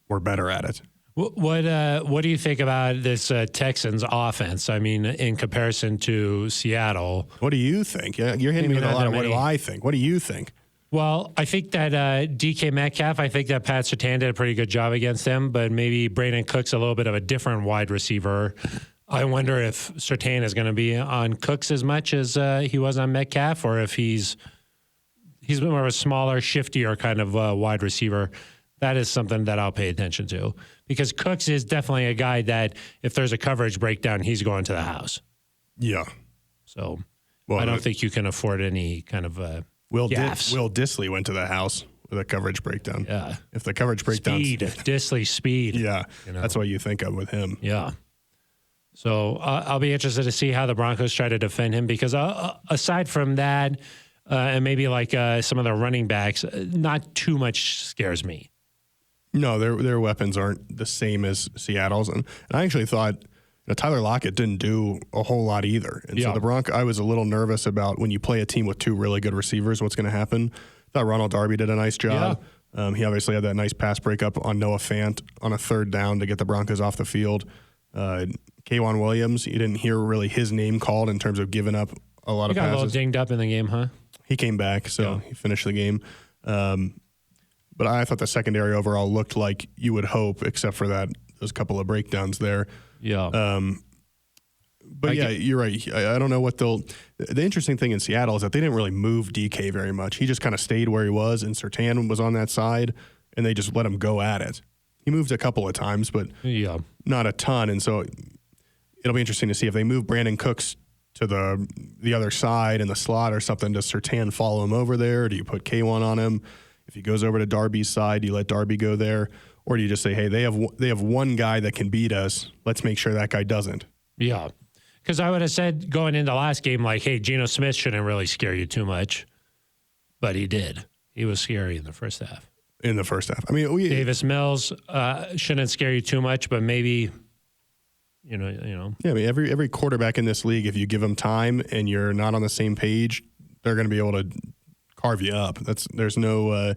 were better at it. What do you think about this Texans offense? I mean, in comparison to Seattle. What do you think? Yeah, you're hitting me with a lot of what do I think. What do you think? Well, I think that DK Metcalf, I think that Pat Surtain did a pretty good job against him, but maybe Brandon Cooks a little bit of a different wide receiver. I wonder if Surtain is going to be on Cooks as much as he was on Metcalf, or if he's more of a smaller, shiftier kind of wide receiver. That is something that I'll pay attention to, because Cooks is definitely a guy that if there's a coverage breakdown, he's going to the house. Yeah. So I don't think you can afford any kind of Will gaffes. Will Dissly went to the house with a coverage breakdown. Yeah. If the coverage breakdown. Dissly speed. Yeah. That's what you think of with him. Yeah. So I'll be interested to see how the Broncos try to defend him, because aside from that, and maybe some of the running backs, not too much scares me. No, their weapons aren't the same as Seattle's. And I actually thought Tyler Lockett didn't do a whole lot either. And so the Broncos, I was a little nervous about when you play a team with 2 really good receivers, what's going to happen. I thought Ronald Darby did a nice job. Yeah. He obviously had that nice pass breakup on Noah Fant on a 3rd down to get the Broncos off the field. K'Wan Williams, you didn't hear really his name called in terms of giving up a lot of passes. He got a little dinged up in the game, huh? He came back, so he finished the game. But I thought the secondary overall looked like you would hope, except for those couple of breakdowns there. Yeah. But you're right. I don't know what the interesting thing in Seattle is that they didn't really move DK very much. He just kind of stayed where he was, and Surtain was on that side, and they just let him go at it. He moved a couple of times, but not a ton. And so it'll be interesting to see if they move Brandon Cooks to the other side in the slot or something. Does Surtain follow him over there? Do you put K1 on him? If he goes over to Darby's side, do you let Darby go there? Or do you just say, hey, they have one guy that can beat us. Let's make sure that guy doesn't. Yeah. Because I would have said going into last game, like, hey, Geno Smith shouldn't really scare you too much. But he did. He was scary in the first half. In the first half. I mean, Davis Mills shouldn't scare you too much, but maybe, you know. Yeah, I mean, every quarterback in this league, if you give them time and you're not on the same page, they're going to be able to carve you up. There's no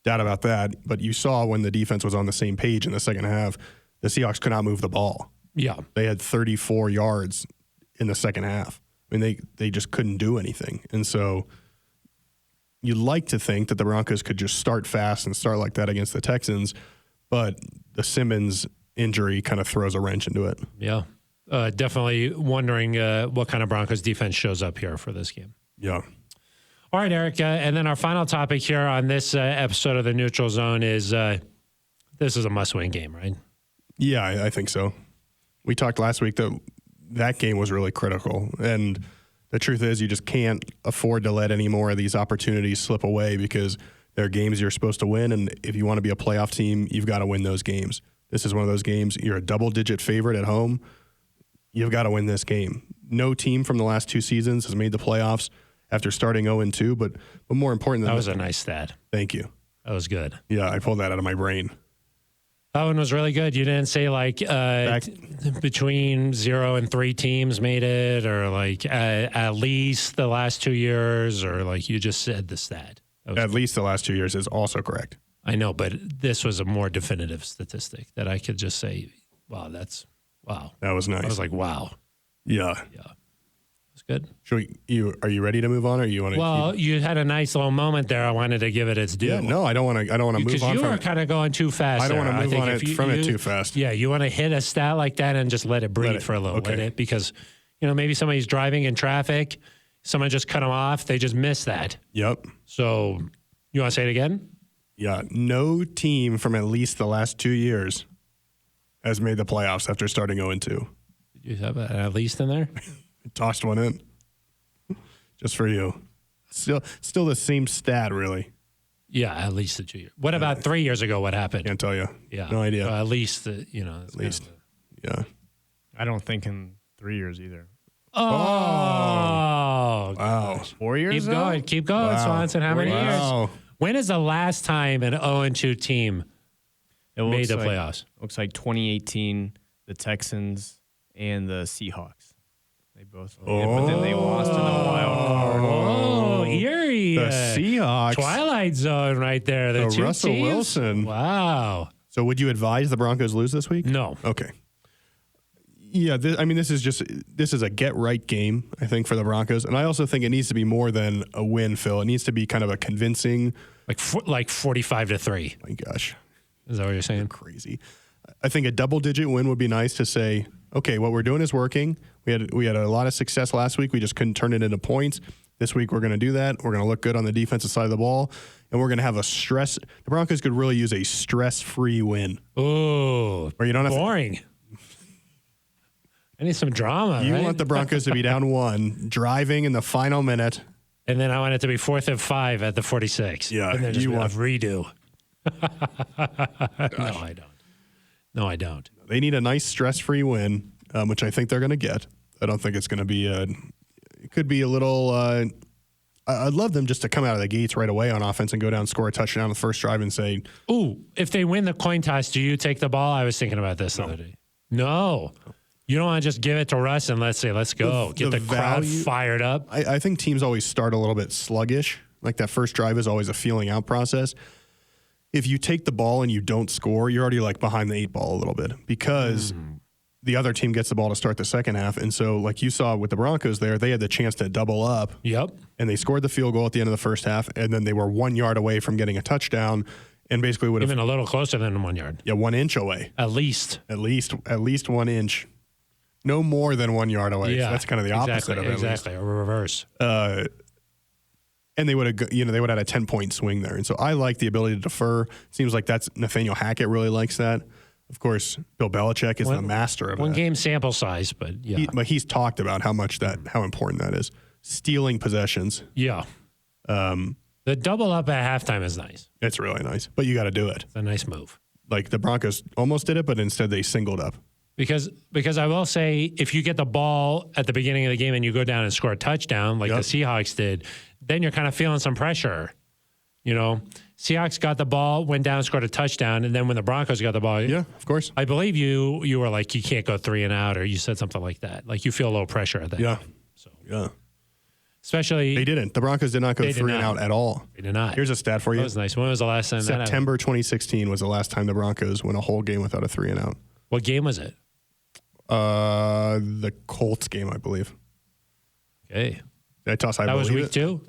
doubt about that. But you saw when the defense was on the same page in the second half, the Seahawks could not move the ball. Yeah. They had 34 yards in the second half. I mean, they just couldn't do anything. And so you'd like to think that the Broncos could just start fast and start like that against the Texans, but the Simmons injury kind of throws a wrench into it. Yeah. Definitely wondering what kind of Broncos defense shows up here for this game. Yeah. All right, Eric. And then our final topic here on this episode of the Neutral Zone is this is a must-win game, right? Yeah, I think so. We talked last week that game was really critical. And the truth is you just can't afford to let any more of these opportunities slip away because they're games you're supposed to win. And if you want to be a playoff team, you've got to win those games. This is one of those games. You're a double-digit favorite at home. You've got to win this game. No team from the last two seasons has made the playoffs after starting 0-2, but more important than that was a nice stat. Thank you. That was good. Yeah, I pulled that out of my brain. That one was really good. You didn't say like between 0 and 3 teams made it, or like at least the last 2 years, or like you just said the stat. At least the last 2 years is also correct. I know, but this was a more definitive statistic that I could just say, wow, wow. That was nice. I was like, wow. Yeah. Yeah. It's good. Are you ready to move on, or you want to? Well, you had a nice little moment there. I wanted to give it its due. Yeah, no, I don't want to move on. Because you were kind of going too fast. I don't want to move on it too fast. Yeah, you want to hit a stat like that and just let it breathe for a little bit, because maybe somebody's driving in traffic, someone just cut them off, they just missed that. Yep. So you want to say it again? Yeah, no team from at least the last 2 years has made the playoffs after starting 0-2. Did you have an at least in there? Tossed one in just for you. Still the same stat, really. Yeah, at least the 2 years. What about 3 years ago? What happened? Can't tell you. Yeah, no idea. At least, at least. Yeah. I don't think in 3 years either. Oh, wow. 4 years? Keep going, Wow. Swanson. How many Wow. years? When is the last time an 0-2 team made the playoffs? Looks like 2018, the Texans and the Seahawks. They both. Yeah, but then they lost in the wild card. Oh, eerie. The Seahawks. Twilight Zone right there. The two Russell teams? Wilson. Wow. So would you advise the Broncos lose this week? No. Okay. Yeah, this is a get-right game, I think, for the Broncos. And I also think it needs to be more than a win, Phil. It needs to be kind of a convincing. Like 45-3. My gosh. Is that what you're saying? Crazy. I think a double-digit win would be nice to say, okay, what we're doing is working. We had a lot of success last week. We just couldn't turn it into points. This week we're going to do that. We're going to look good on the defensive side of the ball, and we're going to have the Broncos could really use a stress-free win. Oh, where you don't have boring. I need some drama. You right? want the Broncos to be down 1, driving in the final minute. And then I want it to be 4th and 5 at the 46. Yeah, and then just you want redo. No, I don't. They need a nice stress-free win, which I think they're going to get. I don't think it's going to be it could be a little I'd love them just to come out of the gates right away on offense and go down, score a touchdown on the first drive and say, ooh, if they win the coin toss, do you take the ball? I was thinking about this the other day. No. You don't want to just give it to Russ and let's go. Get the crowd fired up. I think teams always start a little bit sluggish. Like that first drive is always a feeling out process. If you take the ball and you don't score, you're already like behind the 8 ball a little bit because the other team gets the ball to start the second half. And so like you saw with the Broncos there, they had the chance to double up. Yep. And they scored the field goal at the end of the first half, and then they were 1 yard away from getting a touchdown and basically would have even a little closer than 1 yard. Yeah, 1 inch away. At least 1 inch. No more than 1 yard away. Yeah, so that's kind of the opposite of it. Exactly, a reverse. And they would have, they would have had a 10-point swing there. And so I like the ability to defer. Seems like that's Nathaniel Hackett really likes that. Of course, Bill Belichick is the master of one that. game sample size, but yeah. But he's talked about how important that is. Stealing possessions. Yeah. The double up at halftime is nice. It's really nice, but you got to do it. It's a nice move. Like the Broncos almost did it, but instead they singled up. Because I will say, if you get the ball at the beginning of the game and you go down and score a touchdown like the Seahawks did, then you're kind of feeling some pressure. You know, Seahawks got the ball, went down, scored a touchdown, and then when the Broncos got the ball, yeah, of course. I believe you were like, you can't go 3 and out, or you said something like that. Like you feel a little pressure at that. Yeah. Time. So yeah. Especially they didn't. The Broncos did not go 3 and out at all. They did not. Here's a stat for you. That was nice. When was the last time September 2016 was the last time the Broncos went a whole game without a 3 and out. What game was it? The Colts game, I believe. Okay. Did I toss I that believe was week 2?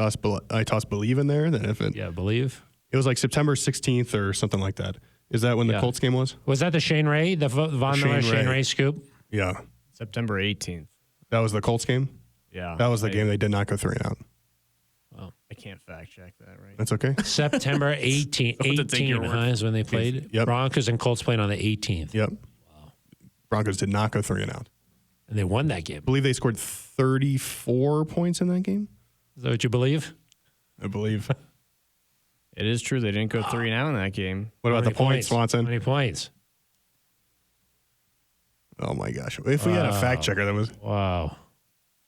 I tossed believe in there. Then if it, yeah, believe. It was like September 16th or something like that. Is that when the Colts game was? Was that the Shane Ray, the Von Miller Shane Ray scoop? Yeah. September 18th. That was the Colts game? Yeah. That was the game they did not go 3 and out. Well, I can't fact check that right. That's okay. September 18th is when they played. Yep. Broncos and Colts played on the 18th. Yep. Wow. Broncos did not go 3 and out. And they won that game. I believe they scored 34 points in that game. Is that what you believe? I believe. It is true they didn't go 3 and out in that game. What about the points, Swanson? How many points? Oh my gosh! If we had a fact checker, that was wow.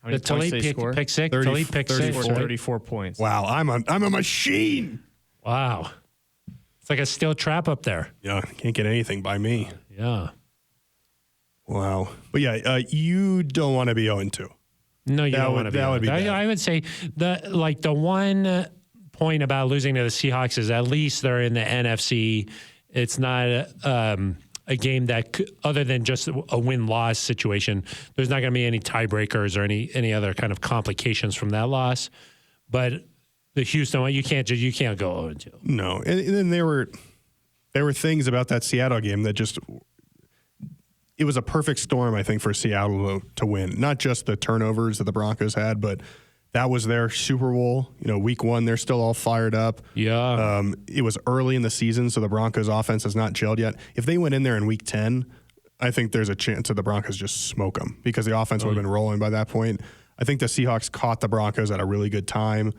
How many points they score? Pick six. 34 points. Wow, I'm a machine. Wow, it's like a steel trap up there. Yeah, can't get anything by me. Yeah. Wow, but yeah, you don't want to be 0-2. No, you don't want to be. That would be bad. I would say the one point about losing to the Seahawks is at least they're in the NFC. It's not a game that, other than just a win-loss situation, there's not going to be any tiebreakers or any other kind of complications from that loss. But the Houston one, you can't go 0-2. No, and then there were things about that Seattle game that just. It was a perfect storm, I think, for Seattle to win. Not just the turnovers that the Broncos had, but that was their Super Bowl. You know, week 1, they're still all fired up. Yeah. It was early in the season, so the Broncos' offense has not gelled yet. If they went in there in week 10, I think there's a chance that the Broncos just smoke them because the offense would have been rolling by that point. I think the Seahawks caught the Broncos at a really good time.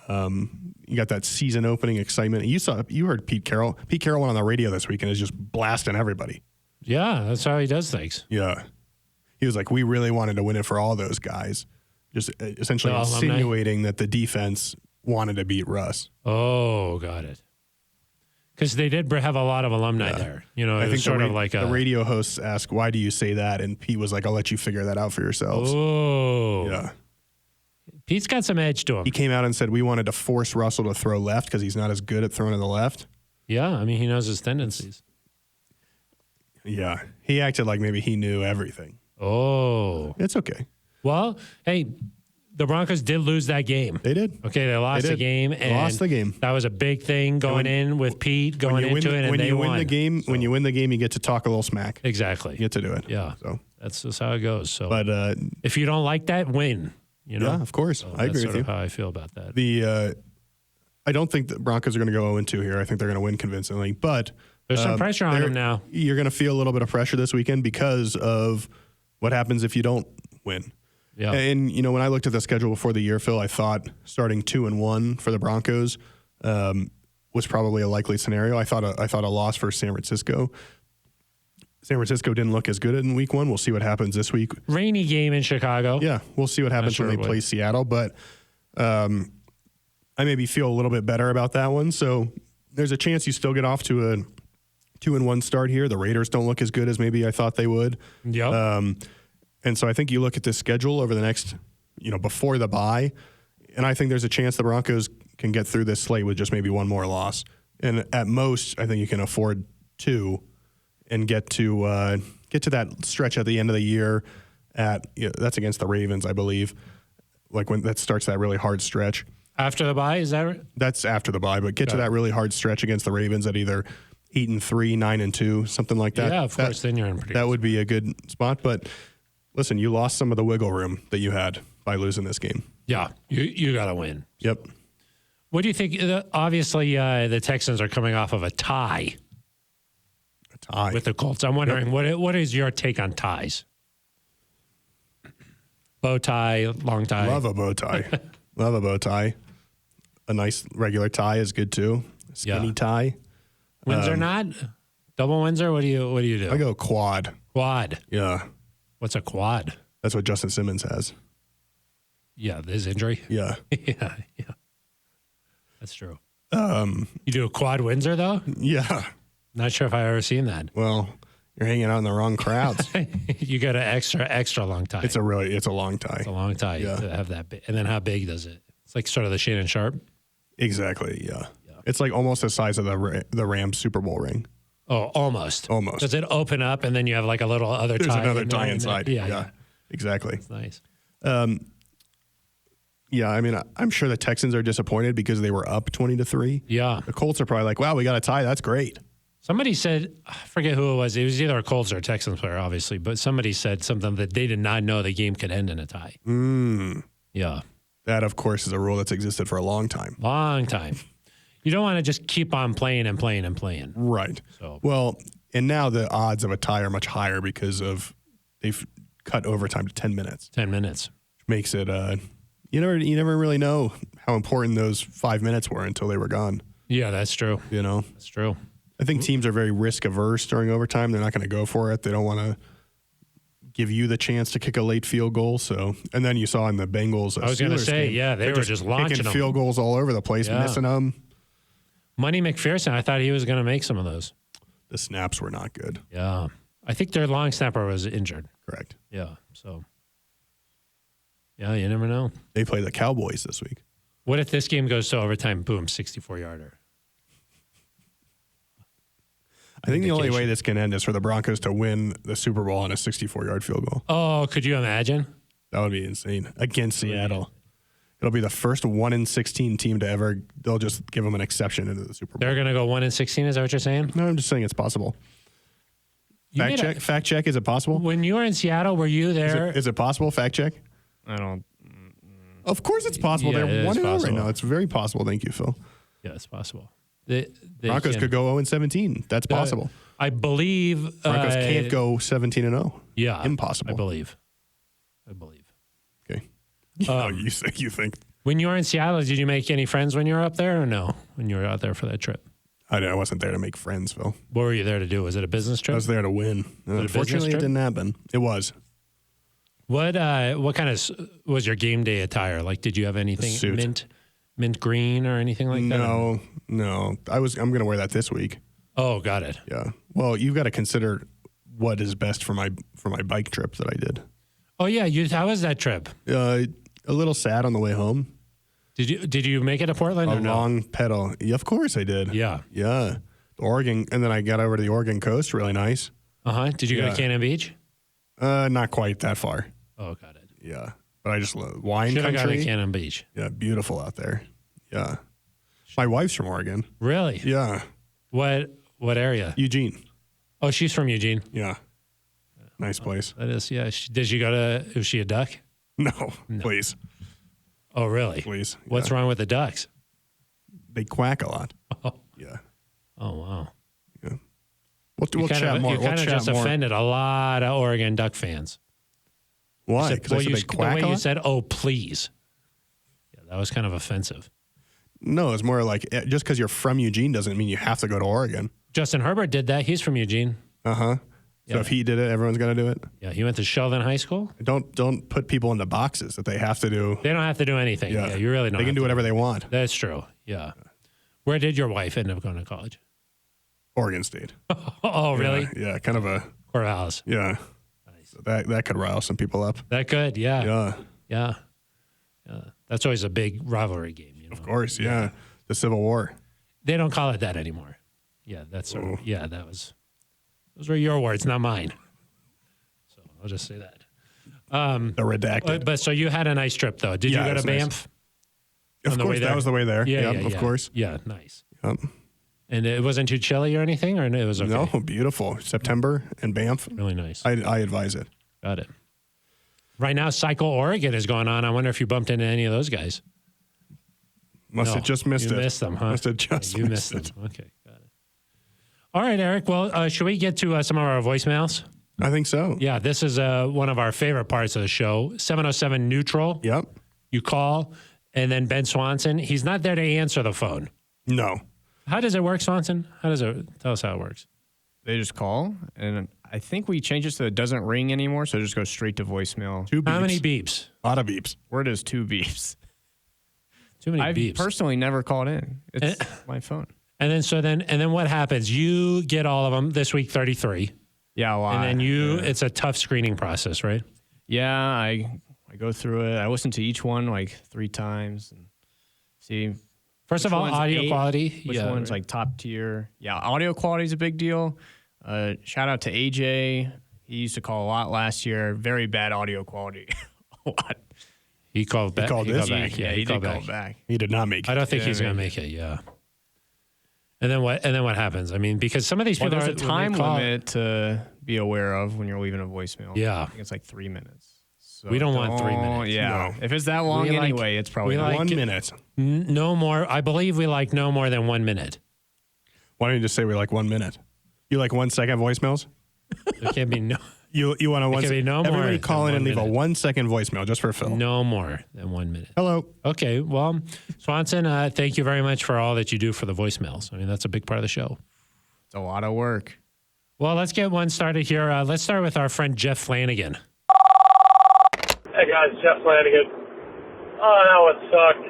You got that season opening excitement. You heard Pete Carroll. Pete Carroll went on the radio this week and is just blasting everybody. Yeah, that's how he does things. Yeah. He was like, we really wanted to win it for all those guys. Just essentially insinuating that the defense wanted to beat Russ. Oh, got it. Because they did have a lot of alumni there. You know, I think sort of like the radio hosts asked, why do you say that? And Pete was like, I'll let you figure that out for yourselves. Oh. Yeah. Pete's got some edge to him. He came out and said, we wanted to force Russell to throw left because he's not as good at throwing to the left. Yeah, I mean, he knows his tendencies. Yeah. He acted like maybe he knew everything. Oh. It's okay. Well, hey, the Broncos did lose that game. They did. Okay, they lost the game. And lost the game. That was a big thing going in with Pete going into it, and they won. When you win the game, you get to talk a little smack. Exactly. You get to do it. Yeah. So that's just how it goes. So, but if you don't like that, win. You know? Yeah, of course. So I agree with you. That's how I feel about that. I don't think the Broncos are going to go 0-2 here. I think they're going to win convincingly. But there's some pressure on them now. You're going to feel a little bit of pressure this weekend because of what happens if you don't win. Yeah. And, you know, when I looked at the schedule before the year, Phil, I thought starting 2-1 for the Broncos was probably a likely scenario. I thought a loss for San Francisco. San Francisco didn't look as good in week 1. We'll see what happens this week. Rainy game in Chicago. Yeah, we'll see what happens when they play Seattle. But I maybe feel a little bit better about that one. So there's a chance you still get off to a 2-1 start here. The Raiders don't look as good as maybe I thought they would. Yep. And so I think you look at this schedule over the next, before the bye, and I think there's a chance the Broncos can get through this slate with just maybe one more loss. And at most, I think you can afford 2 and get to that stretch at the end of the year that's against the Ravens, I believe. Like when that starts that really hard stretch. After the bye, is that right? That's after the bye, but get to that really hard stretch against the Ravens at either 8-3, 9-2, something like that. Yeah, of course. Then you're in pretty. That would be a good spot. But listen, you lost some of the wiggle room that you had by losing this game. Yeah, you got to win. Yep. What do you think? Obviously, the Texans are coming off of a tie. A tie. with the Colts. I'm wondering what is your take on ties? Bow tie, long tie. Love a bow tie. Love a bow tie. A nice regular tie is good too. Skinny tie. Windsor knot? Double Windsor? What do you do? I go quad. Quad. Yeah. What's a quad? That's what Justin Simmons has. Yeah, his injury. Yeah. yeah. That's true. You do a quad Windsor though? Yeah. Not sure if I've ever seen that. Well, you're hanging out in the wrong crowds. You got an extra long tie. It's a long tie. It's a long tie to have that big. And then how big does it? It's like sort of the Shannon Sharp. Exactly. Yeah. It's like almost the size of the Rams Super Bowl ring. Oh, almost. Almost. Does it open up and then you have like a little other tie? There's another in tie there? inside. Yeah. Exactly. That's nice. Yeah. I mean, I'm sure the Texans are disappointed because they were up 20-3. Yeah. The Colts are probably like, wow, we got a tie. That's great. Somebody said, I forget who it was. It was either a Colts or a Texans player, obviously, but somebody said something that they did not know the game could end in a tie. Yeah. That, of course, is a rule that's existed for a long time. Long time. You don't want to just keep on playing and playing and playing. Right. So. Well, and now the odds of a tie are much higher because they've cut overtime to 10 minutes. 10 minutes. Which makes it, you never really know how important those 5 minutes were until they were gone. Yeah, that's true. You know? That's true. I think teams are very risk averse during overtime. They're not going to go for it. They don't want to give you the chance to kick a late field goal. So, and then you saw in the Bengals. I was going to say, game, they were just launching kicking them. field goals all over the place, missing them. Money McPherson, I thought he was going to make some of those. The snaps were not good. Yeah. I think their long snapper was injured. Correct. Yeah. So, yeah, you never know. They play the Cowboys this week. What if this game goes to overtime? Boom, 64-yarder. I think the only way this can end is for the Broncos to win the Super Bowl on a 64-yard field goal. Oh, could you imagine? That would be insane. Against Seattle. It'll be the first 1-16 team to ever. They'll just give them an exception into the Super Bowl. They're going to go 1-16. Is that what you're saying? No, I'm just saying it's possible. Fact check. Is it possible? When you were in Seattle, were you there? Is it possible? Fact check. I don't. Of course, it's possible. Yeah, They're 1-0 right now. possible. It's very possible. Thank you, Phil. Yeah, it's possible. Broncos could go 0-17. That's possible. I believe Broncos can't go 17-0. Yeah, Impossible. I believe. Okay. You think? When you were in Seattle, did you make any friends when you were up there, or no? When you were out there for that trip, I wasn't there to make friends, Phil. what were you there to do? Was it a business trip? I was there to win. Unfortunately, it didn't happen. It was. What kind of was your game day attire? Like, did you have anything suit. mint green or anything like that? No. I'm going to wear that this week. Oh, got it. Yeah. Well, you've got to consider what is best for my bike trip that I did. Oh yeah, how was that trip? A little sad on the way home. Did you make it to Portland? A or no? long pedal. Yeah, of course I did. Yeah. Yeah. Oregon, and then I got over to the Oregon coast. Really nice. Did you go to Cannon Beach? Not quite that far. Oh, got it. Yeah, but I just love wine Should have country. gone to Cannon Beach. Yeah, beautiful out there. Yeah, my wife's from Oregon. Really? Yeah. What area? Eugene. Oh, she's from Eugene. Yeah. Nice place. That is, yeah. Did you go to? Was she a duck? No, please. Oh, really? Please. What's wrong with the ducks? They quack a lot. Oh, Yeah. oh wow. Yeah. We'll chat more. You kind of just offended a lot of Oregon Duck fans. Why? Said, Because they quack the a way you lot? said, "Oh, please." Yeah, that was kind of offensive. No, it's more like just because you're from Eugene doesn't mean you have to go to Oregon. Justin Herbert did that. He's from Eugene. So if he did it, everyone's got to do it. Yeah, he went to Sheldon High School. Don't put people into boxes that they have to do. They don't have to do anything. Yeah, you really don't. They can do whatever they want. That's true. Yeah. Where did your wife end up going to college? Oregon State. Oh, really? Yeah, kind of a Corvallis. yeah. Nice. So that could rile some people up. That could, yeah. Yeah, That's always a big rivalry game. You know? of course. Yeah, the Civil War. They don't call it that anymore. Yeah, that's those were your words, not mine. So I'll just say that. The redacted. But so you had a nice trip though. Did you go to Banff? Of course, that was the way there. Yeah, of course. Yeah, nice. Yep. And it wasn't too chilly or anything, or it was okay? No, beautiful. September and Banff. Really nice. I advise it. Got it. Right now, Cycle Oregon is going on. I wonder if you bumped into any of those guys. Must have just missed it. You missed them, huh? Must have just you missed missed it. them. Okay, got it. All right, Eric. Well, should we get to some of our voicemails? I think so. Yeah, this is one of our favorite parts of the show. 707 Neutral. Yep. You call, and then Ben Swanson, he's not there to answer the phone. No. How does it work, Swanson? Tell us how it works. They just call, and I think we changed it so it doesn't ring anymore, so it just goes straight to voicemail. 2 beeps. How many beeps? A lot of beeps. Word is 2 beeps. Too many I've beeps. personally never called in. It's my phone. And then what happens? You get all of them this week, 33. Yeah, well, And then it's a tough screening process, right? Yeah, I go through it. I listen to each one like 3 times and see. First of all, one's audio quality. Which one's like top tier? Yeah, audio quality is a big deal. Shout out to AJ. He used to call a lot last year. Very bad audio quality. A lot. He called back. He called this? Yeah, he called did call back. He did not make it. I don't think he's going to make it. Yeah. And then what? And then what happens? I mean, because some of these Well, people there's a time limit to be aware of when you're leaving a voicemail. Yeah. I think it's like 3 minutes. So We don't want 3 minutes. Yeah. No. If it's that long We like- anyway, it's probably we not. like 1 it. minute. No more. I believe we like no more than 1 minute. Why don't you just say we like 1 minute? You like 1 second voicemails? There can't be no You want to can be no more everybody than call in 1 and leave minute. a 1 second voicemail just for Phil. no more than 1 minute. Hello. Okay. Well, Swanson, thank you very much for all that you do for the voicemails. I mean, that's a big part of the show. It's a lot of work. Well, let's get one started here. Let's start with our friend Jeff Flanagan. Hey guys, Jeff Flanagan. Oh, that one sucked.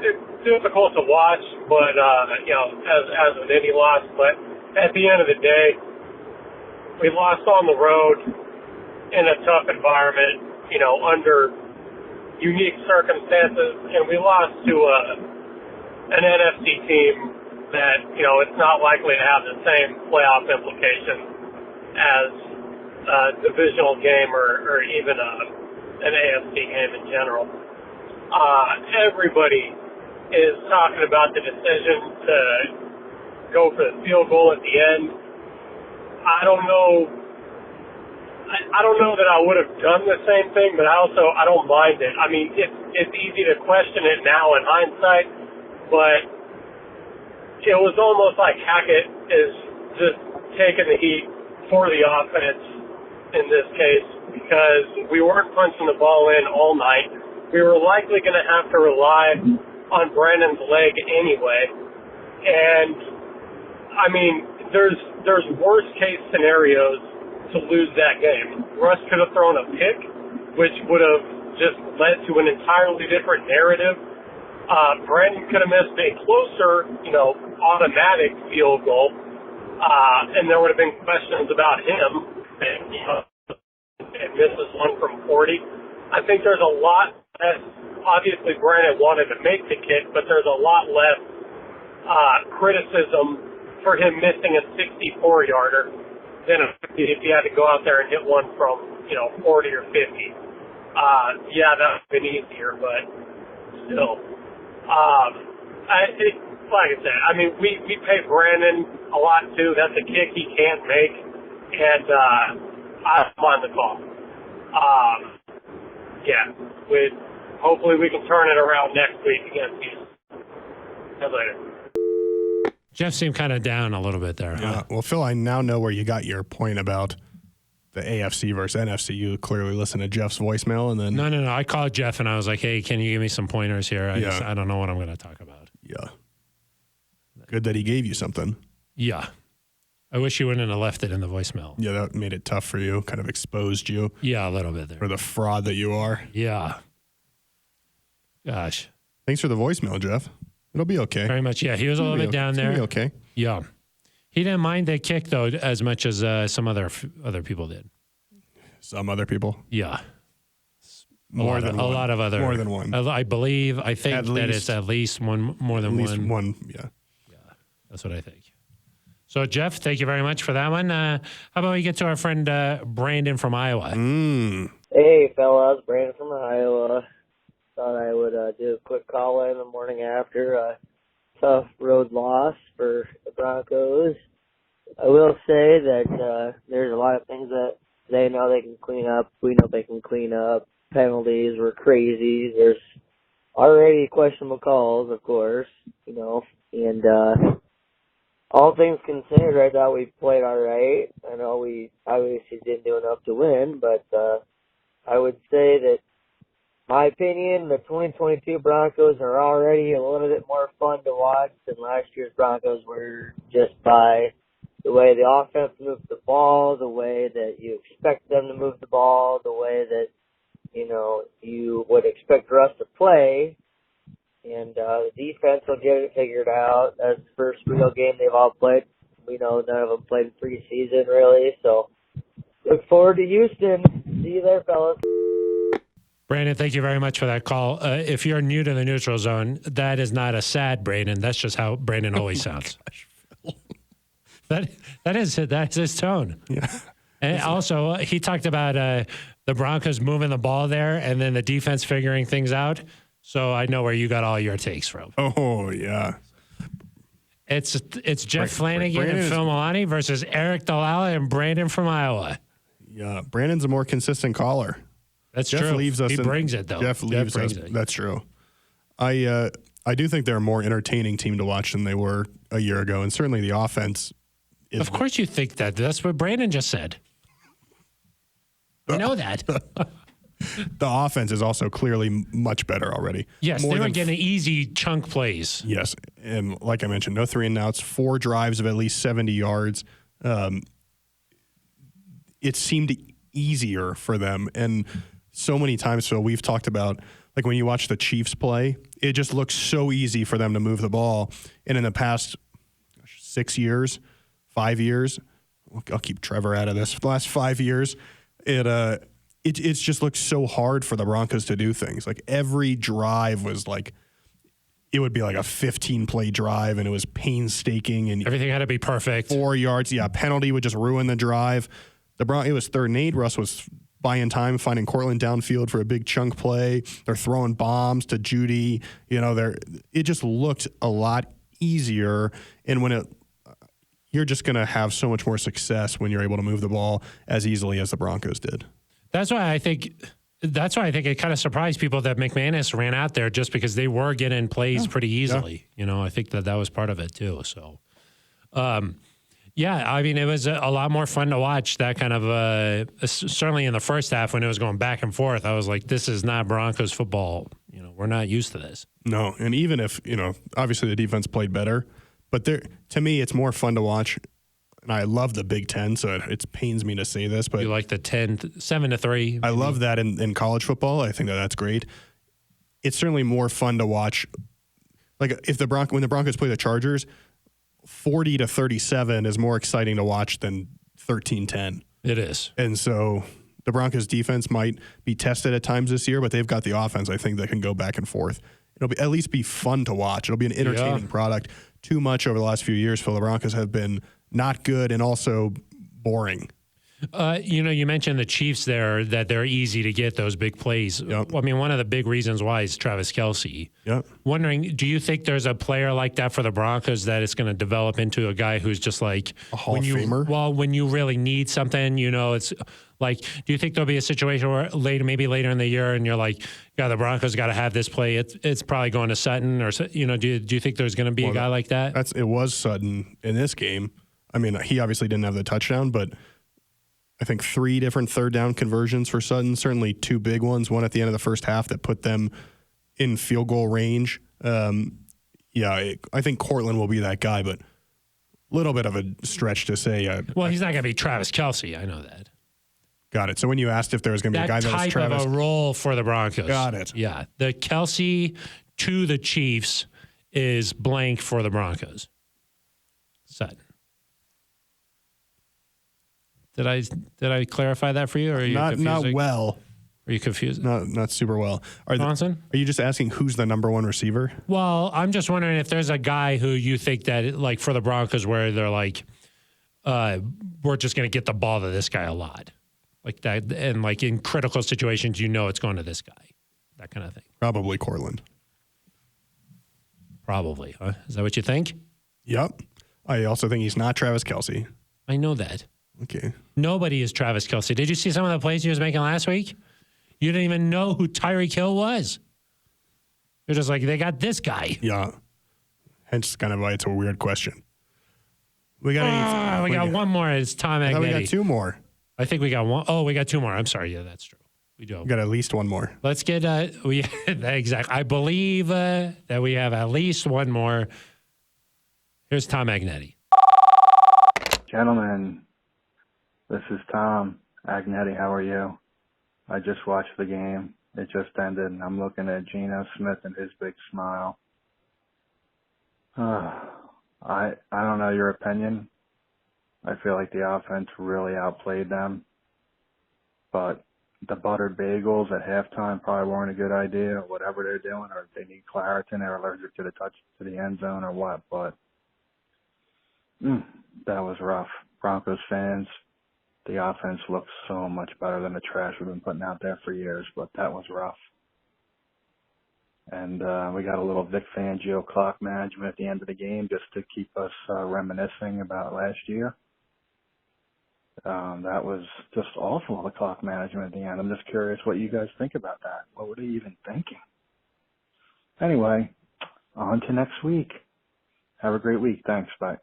It's difficult to watch, but as with any loss. But at the end of the day, we lost on the road in a tough environment. Under unique circumstances, and we lost to an NFC team that it's not likely to have the same playoff implications as a divisional game or even an AFC game in general. Everybody is talking about the decision to go for the field goal at the end. I don't know that I would have done the same thing, but I don't mind it. I mean, it's easy to question it now in hindsight, but it was almost like Hackett is just taking the heat for the offense in this case, because we weren't punching the ball in all night. We were likely going to have to rely on Brandon's leg anyway. And, I mean, there's worst case scenarios to lose that game. Russ could have thrown a pick, which would have just led to an entirely different narrative. Brandon could have missed a closer, automatic field goal, and there would have been questions about him. And misses one from 40. I think there's a lot less. Obviously, Brandon wanted to make the kick, but there's a lot less criticism for him missing a 64-yarder than if he had to go out there and hit one from 40 or 50. Yeah, that would have been easier, but still. Like I said, I mean, we pay Brandon a lot too. That's a kick he can't make, and I'm on the call. Hopefully we can turn it around next week against Houston. See you later. Jeff seemed kind of down a little bit there. Huh? Yeah. Well, Phil, I now know where you got your point about the AFC versus NFC. You clearly listened to Jeff's voicemail, and then No. I called Jeff and I was like, "Hey, can you give me some pointers here? I don't know what I'm going to talk about." Yeah. Good that he gave you something. Yeah. I wish you wouldn't have left it in the voicemail. Yeah, that made it tough for you. Kind of exposed you Yeah, a little bit there. for the fraud that you are. Yeah. Gosh. Thanks for the voicemail, Jeff. It'll be okay. Very much. Yeah, he was a little bit down It's there. gonna be okay. Yeah. He didn't mind the kick, though, as much as some other people did. Some other people. Yeah. More than a one. lot of other. More than one. I think At that least. it's at least one, more than At least one. one. Yeah. That's what I think. So, Jeff, thank you very much for that one. How about we get to our friend Brandon from Iowa? Hey, fellas, Brandon from Iowa. Thought I would do a quick call in the morning after a tough road loss for the Broncos. I will say that there's a lot of things that they know they can clean up. We know they can clean up. Penalties were crazy. There's already questionable calls, of course, and all things considered, I thought we played all right. I know we obviously didn't do enough to win, but I would say that, my opinion, the 2022 Broncos are already a little bit more fun to watch than last year's Broncos were, just by the way the offense moves the ball, the way that you expect them to move the ball, the way that, you would expect Russ to play. And the defense will get it figured out. That's the first real game they've all played. We know none of them played in preseason, really. So look forward to Houston. See you there, fellas. Brandon, thank you very much for that call. If you're new to the neutral zone, that is not a sad Brandon. That's just how Brandon always sounds. That's his tone. Yeah. And also, he talked about the Broncos moving the ball there and then the defense figuring things out. So I know where you got all your takes from. Oh, yeah. It's Jeff Flanagan and Phil Milani versus Eric Dalala and Brandon from Iowa. Yeah, Brandon's a more consistent caller. That's Jeff true. Leaves us he brings it, though. Jeff leaves us. That's true. I do think they're a more entertaining team to watch than they were a year ago, and certainly the offense is. Of course you think that. That's what Brandon just said. I know that. The offense is also clearly much better already. Yes, More they were than getting easy chunk plays. Yes, and like I mentioned, no 3-and-outs, 4 drives of at least 70 yards. It seemed easier for them, and so many times, Phil, we've talked about, like when you watch the Chiefs play, it just looks so easy for them to move the ball. And in the past 6 years, 5 years, I'll keep Trevor out of this. The last 5 years, it's just looked so hard for the Broncos to do things. Like every drive was like, it would be like a 15-play drive, and it was painstaking, and everything had to be perfect. 4 yards, penalty would just ruin the drive. It was 3rd and 8. Russ was buying time, finding Cortland downfield for a big chunk play. They're throwing bombs to Judy. It just looked a lot easier. And you're just going to have so much more success when you're able to move the ball as easily as the Broncos did. That's why I think it kind of surprised people that McManus ran out there, just because they were getting plays pretty easily. Yeah. I think that was part of it too. So, yeah, I mean, it was a lot more fun to watch that kind of, certainly in the first half when it was going back and forth. I was like, this is not Broncos football. We're not used to this. No, and even if, obviously the defense played better, but to me, it's more fun to watch. And I love the Big Ten, so it pains me to say this, but you like the 7-3. I love that in college football. I think that's great. It's certainly more fun to watch. Like when the Broncos play the Chargers, 40-37 is more exciting to watch than 13-10. It is. And so the Broncos defense might be tested at times this year, but they've got the offense, I think, that can go back and forth. It'll at least be fun to watch. It'll be an entertaining product. Too much over the last few years, Phil, the Broncos have been not good and also boring. You mentioned the Chiefs there, that they're easy to get those big plays. Yep. I mean, one of the big reasons why is Travis Kelce. Yep. Wondering, do you think there's a player like that for the Broncos that it's going to develop into a guy who's just like a Hall of Famer? Well, when you really need something, it's like, do you think there'll be a situation where maybe later in the year, and you're like, yeah, the Broncos got to have this play. It's probably going to Sutton, or do you think there's going to be a guy like that? It was Sutton in this game. I mean, he obviously didn't have the touchdown, but I think 3 different 3rd down conversions for Sutton, certainly 2 big ones, one at the end of the first half that put them in field goal range. I think Cortland will be that guy, but a little bit of a stretch to say. Well, he's not going to be Travis Kelce. I know that. Got it. So when you asked if there was going to be a guy that was Travis. That type of a role for the Broncos. Got it. Yeah. The Kelce to the Chiefs is blank for the Broncos. Sutton. Did I clarify that for you, or are you confusing? Not well? Are you confused? Not super well. Johnson? Are you just asking who's the number 1 receiver? Well, I'm just wondering if there's a guy who you think that, like, for the Broncos, where they're like, we're just going to get the ball to this guy a lot, like that, and like in critical situations, it's going to this guy, that kind of thing. Probably Cortland. Probably, huh? Is that what you think? Yep. I also think he's not Travis Kelce. I know that. Okay. Nobody is Travis Kelce. Did you see some of the plays he was making last week? You didn't even know who Tyreek Hill was. They're just like, they got this guy. Yeah. Hence kind of why it's a weird question. We got We got one more. It's Tom I thought we Agnetti. got two more. I think we got one. Oh, we got two more. I'm sorry. Yeah, that's true. We do. We got at least one more. Let's get exactly. I believe that we have at least one more. Here's Tom Agnetti. Gentlemen, this is Tom Agnetti. How are you? I just watched the game. It just ended, and I'm looking at Geno Smith and his big smile. I don't know your opinion. I feel like the offense really outplayed them. But the buttered bagels at halftime probably weren't a good idea, or whatever they're doing, or if they need Claritin, they're allergic to the touch to the end zone or what. But that was rough. Broncos fans, the offense looks so much better than the trash we've been putting out there for years, but that was rough. And we got a little Vic Fangio clock management at the end of the game just to keep us reminiscing about last year. That was just awful, the clock management at the end. I'm just curious what you guys think about that. What were they even thinking? Anyway, on to next week. Have a great week. Thanks. Bye.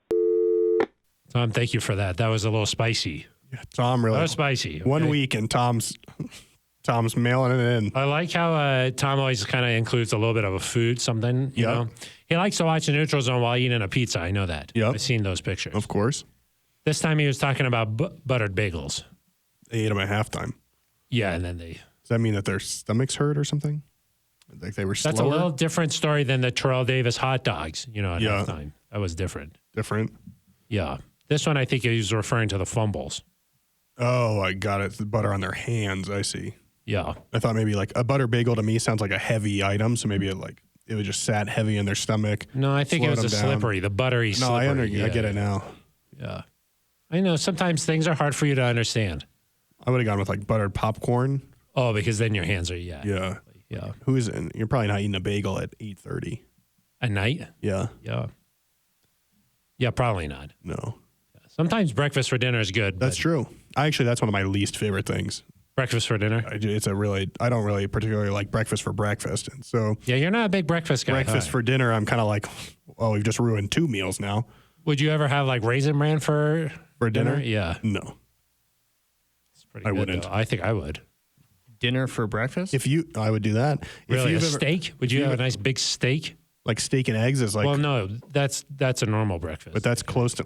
Tom, thank you for that. That was a little spicy. Yeah, Tom really. That was spicy. Okay. 1 week and Tom's mailing it in. I like how Tom always kind of includes a little bit of a food, something, you know. He likes to watch the Neutral Zone while eating a pizza. I know that. Yep. I've seen those pictures. Of course. This time he was talking about buttered bagels. They ate them at halftime. Yeah, and then they... Does that mean that their stomachs hurt or something? Like they were slower? That's a little different story than the Terrell Davis hot dogs, at halftime. That was different. Different? Yeah. This one, I think he was referring to the fumbles. Oh, I got it. The butter on their hands. I see. Yeah. I thought maybe like a butter bagel to me sounds like a heavy item, so maybe it was just sat heavy in their stomach. No, I think it was slowed them down. slippery, the buttery slippery. No, I get it now. Yeah. I know sometimes things are hard for you to understand. I would have gone with like buttered popcorn. Oh, because then your hands are, yeah. Yeah. Who is it? You're probably not eating a bagel at 8:30. At night? Yeah. Yeah. Yeah, probably not. No. Sometimes breakfast for dinner is good. That's true. That's one of my least favorite things. Breakfast for dinner? I don't really particularly like breakfast for breakfast. And so yeah, you're not a big breakfast guy. Breakfast for dinner, I'm kind of like, well, we've just ruined 2 meals now. Would you ever have like Raisin Bran for dinner? Yeah. No. It's pretty good, wouldn't. Though. I think I would. Dinner for breakfast? I would do that. Really, a steak? Would you have a nice big steak? Like steak and eggs is like... Well, no, that's a normal breakfast. But that's close to...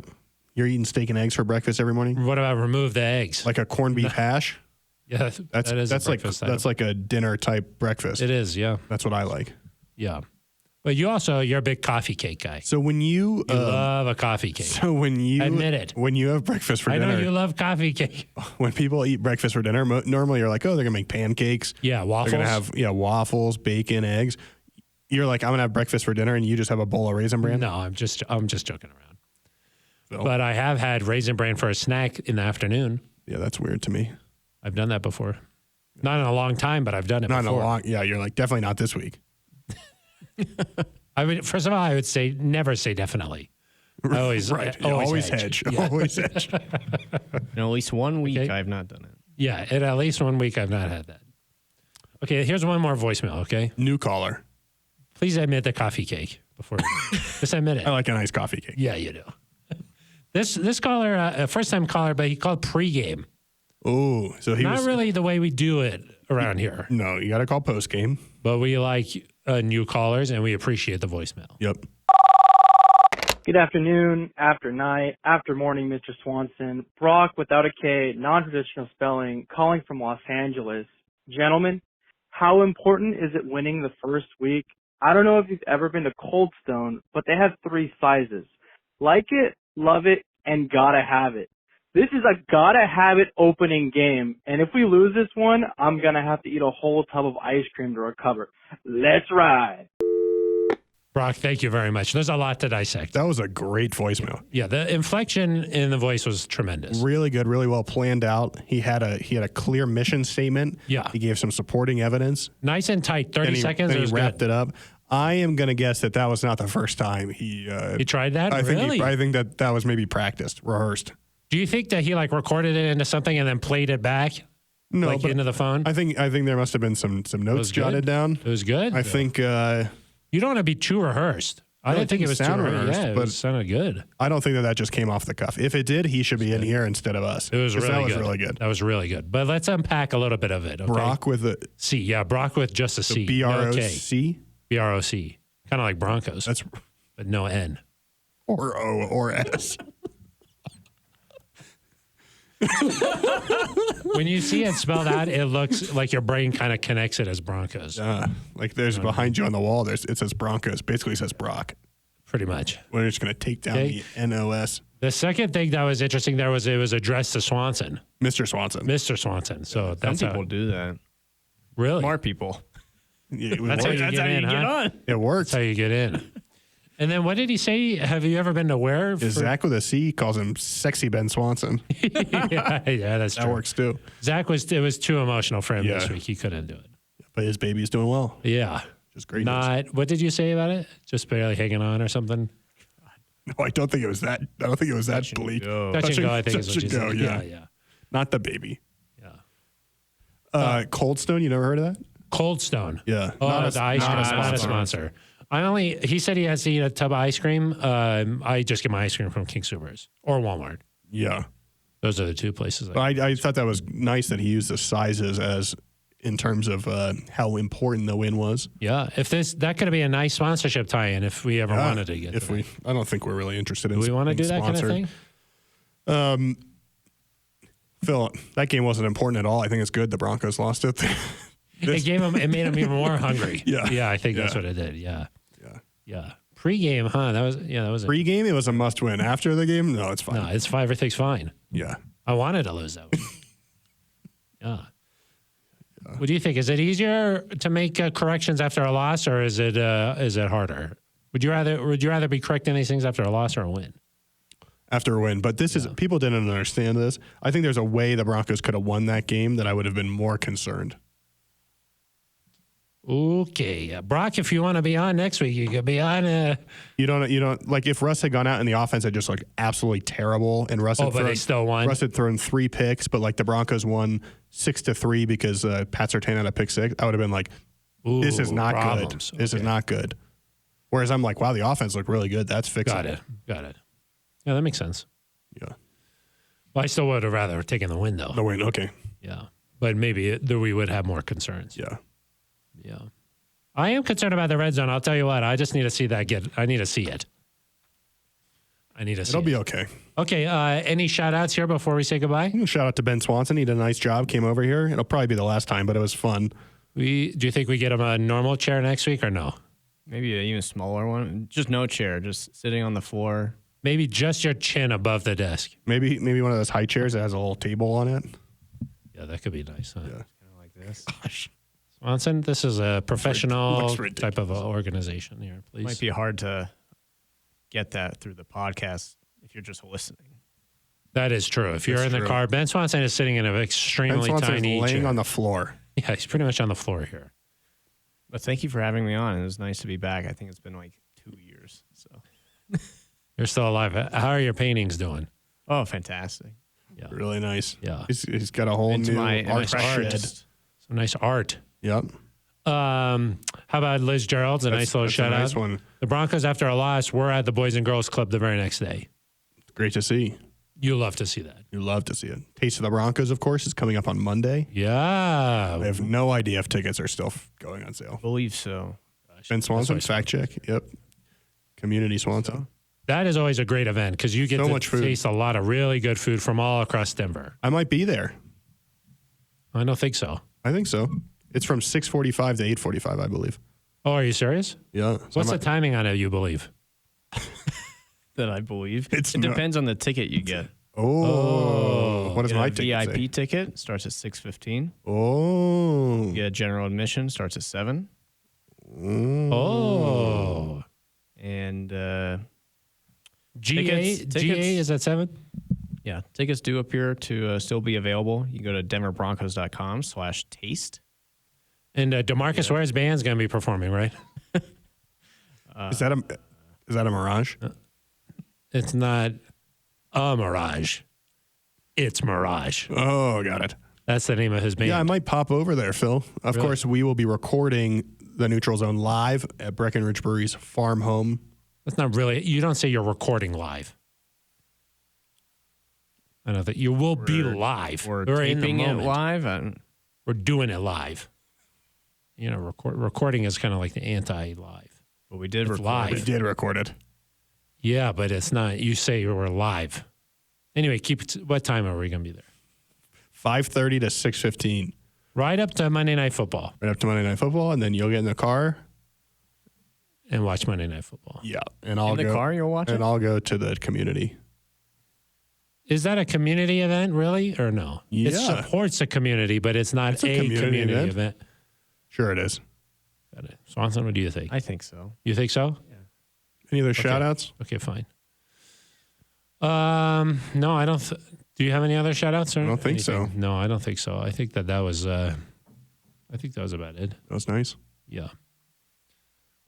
You're eating steak and eggs for breakfast every morning? What about remove the eggs? Like a corned beef hash? Yeah, that's like a dinner type breakfast. It is, yeah. That's what I like. Yeah. But you're a big coffee cake guy. So when you love a coffee cake. So when you admit it, when you have breakfast for dinner, I know you love coffee cake. When people eat breakfast for dinner, normally you're like, oh, they're gonna make pancakes. Yeah, waffles. They're gonna have waffles, bacon, eggs. You're like, I'm gonna have breakfast for dinner, and you just have a bowl of Raisin Bran. No, I'm just joking around. So, but I have had Raisin Bran for a snack in the afternoon. Yeah, that's weird to me. I've done that before. Not in a long time, but I've done it before. Not in a long. Yeah, you're like definitely not this week. I mean, first of all, I would say never say definitely. I always always hedge. Yeah. Always hedge. In at least 1 week, I've not done it. Yeah, in at least 1 week, I've not had that. Okay, here's one more voicemail. Okay, new caller. Please admit the coffee cake before. Just admit it. I like a nice coffee cake. Yeah, you do. This caller, first time caller, but he called pregame. Oh, so he not was really the way we do it around here. No, you got to call postgame. But we like new callers, and we appreciate the voicemail. Yep. Good afternoon, after night, after morning, Mr. Swanson. Brock without a K, non-traditional spelling, calling from Los Angeles. Gentlemen, how important is it winning the first week? I don't know if you've ever been to Cold Stone, but they have 3 sizes. Like it, love it, and gotta have it. This is a gotta have it opening game, and if we lose this one, I'm gonna have to eat a whole tub of ice cream to recover. Let's ride. Brock, thank you very much. There's a lot to dissect. That was a great voicemail. Yeah, the inflection in the voice was tremendous. Really good, really well planned out. He had a clear mission statement. Yeah. He gave some supporting evidence. Nice and tight, 30 seconds. Then he wrapped it up. I am going to guess that was not the first time he tried that? I really? think that was maybe practiced, rehearsed. Do you think that he recorded it into something and then played it back? No, into the phone? I think there must have been some notes jotted down. It was good? I think You don't want to be too rehearsed. I didn't think it was too rehearsed. Yeah, it sounded good. I don't think that just came off the cuff. If it did, he should be in here instead of us. It was really that good. was really good. That was really good. But let's unpack a little bit of it. Okay? Brock with a C. Yeah, Brock with just a C. B-R-O-C? B-R-O-C. Kind of like Broncos. But no N. Or O or S. When you see it spelled out, it looks like your brain kind of connects it as Broncos. Like there's behind you on the wall, it says Broncos. Basically, it says Brock. Pretty much. We're just going to take down the NOS. The second thing that was interesting there was it was addressed to Swanson. Mr. Swanson. Mr. Swanson. So that's some people do that. Really? Smart people. Yeah, that's how you get on. It works. That's how you get in. And then what did he say? Have you ever been to where? Zach with a C calls him Sexy Ben Swanson. yeah, that's true. That works too. Zach it was too emotional for him this week. He couldn't do it. But his baby's doing well. Yeah. Just great. What did you say about it? Just barely hanging on or something? No, I don't think it was that. I don't think it was that bleak. Touch and go, I think is what you said. Yeah. Not the baby. Yeah. Cold Stone, you never heard of that? Cold Stone. Yeah. Oh, not a sponsor. He said he has to eat a tub of ice cream. I just get my ice cream from King Soopers or Walmart. Yeah. Those are the two places. I thought that was nice that he used the sizes as in terms of how important the win was. Yeah. That could be a nice sponsorship tie-in if we ever wanted to get I don't think we're really interested in Do we want to do that sponsored. kind of thing? Phil, that game wasn't important at all. I think it's good the Broncos lost it. It made him even more hungry. Yeah. I think that's what it did. Yeah. Pre-game, huh? That was Pre-game, it was a must-win. After the game, no, it's fine. No, it's fine. Everything's fine. Yeah. I wanted to lose that one. Yeah. What do you think? Is it easier to make corrections after a loss, or is it harder? Would you rather be correcting these things after a loss or a win? After a win, but people didn't understand this. I think there's a way the Broncos could have won that game that I would have been more concerned. Okay, Brock, if you want to be on next week, you could be on. You don't like if Russ had gone out and the offense had just looked absolutely terrible, and Russ but they still won. Russ had thrown 3 picks, but like the Broncos won 6-3 because Pat Surtain had a pick 6. I would have been like, this is not problems. good. This is not good. Whereas I'm like, wow, the offense looked really good. That's fixable. Got it. Yeah, that makes sense. Yeah. Well, I still would have rather taken the win, though. The win, okay. Yeah, but maybe we would have more concerns. Yeah. Yeah. I am concerned about the red zone. I'll tell you what. I just need to see that I need to see it. It'll be okay. Okay. Any shout outs here before we say goodbye? Shout out to Ben Swanson. He did a nice job. Came over here. It'll probably be the last time, but it was fun. Do you think we get him a normal chair next week or no? Maybe an even smaller one. Just no chair. Just sitting on the floor. Maybe just your chin above the desk. Maybe one of those high chairs that has a little table on it. Yeah, that could be nice. Huh? Yeah. Kind of like this. Gosh. Swanson, this is a professional type of organization here, please. It might be hard to get that through the podcast if you're just listening. That is true. If you're in the car, Ben Swanson is sitting in an extremely tiny laying chair. on the floor. Yeah, he's pretty much on the floor here. But thank you for having me on. It was nice to be back. I think it's been like 2 years. So you're still alive. How are your paintings doing? Oh, fantastic. Yeah. Really nice. Yeah. He's got a whole new art shed. Some nice art. Yep. How about Liz Gerald's? Nice little shout out. Nice one. The Broncos, after a loss, were at the Boys and Girls Club the very next day. Great to see. You love to see that. You love to see it. Taste of the Broncos, of course, is coming up on Monday. Yeah. I have no idea if tickets are still going on sale. I believe so. Ben Swanson, fact check. Yep. Community Swanson. That is always a great event because you get to taste a lot of really good food from all across Denver. I might be there. I don't think so. I think so. It's from 6:45 to 8:45, I believe. Oh, are you serious? Yeah. So What's the timing on it, you believe? That I believe. It depends on the ticket you get. Oh. What does my ticket VIP say? ticket starts at 6:15. Oh. You get general admission starts at 7. Oh. And GA is at 7? Yeah, tickets do appear to still be available. You go to denverbroncos.com/taste. And DeMarcus Ware's band's going to be performing, right? Is that a mirage? It's not a mirage. It's Mirage. Oh, got it. That's the name of his band. Yeah, I might pop over there, Phil. Of course, we will be recording the Neutral Zone live at Breckenridge Brewery's farm home. That's not really. You don't say you're recording live. I know that you will be live. We're in the taping it moment. live. We're doing it live. Recording is kind of like the anti-live. But we did It's record live. We it. did record it. Yeah, but it's not. You say we're live. Anyway, what time are we going to be there? 5:30 to 6:15. Right up to Monday Night Football. Right up to Monday Night Football, and then you'll get in the car. And watch Monday Night Football. Yeah, and I'll In the go. car you'll watch it? And I'll go to the community. Is that a community event, really, or no? Yeah. It supports a community, but it's not It's a a community community event. Sure, it is. Got it. Swanson, what do you think? I think so. You think so? Any other shout outs? Okay, fine. No, I don't. Do you have any other shout outs? I don't think so. No, I don't think so. I think that was. I think that was about it. That was nice. Yeah.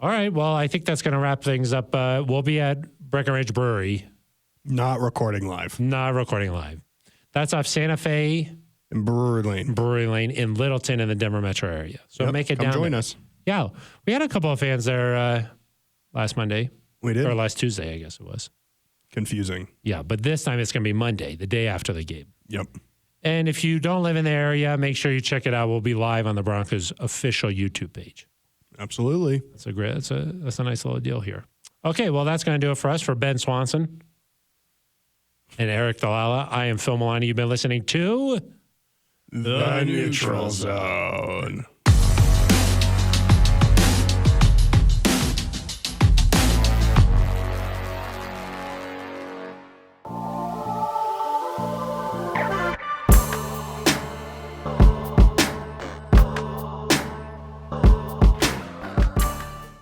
All right. Well, I think that's going to wrap things up. We'll be at Breckenridge Brewery. Not recording live. Not recording live. That's off Santa Fe In Brewery Lane. in Littleton in the Denver metro area. So Yep, make it come down join there. us. Yeah. We had a couple of fans there last Monday. We did. Or last Tuesday, I guess it was. Confusing. Yeah. But this time it's going to be Monday, the day after the game. Yep. And if you don't live in the area, make sure you check it out. We'll be live on the Broncos official YouTube page. Absolutely. That's a nice little deal here. Okay, well, that's going to do it for us. For Ben Swanson and Eric Dalala, I am Phil Milani. You've been listening to The Neutral Zone.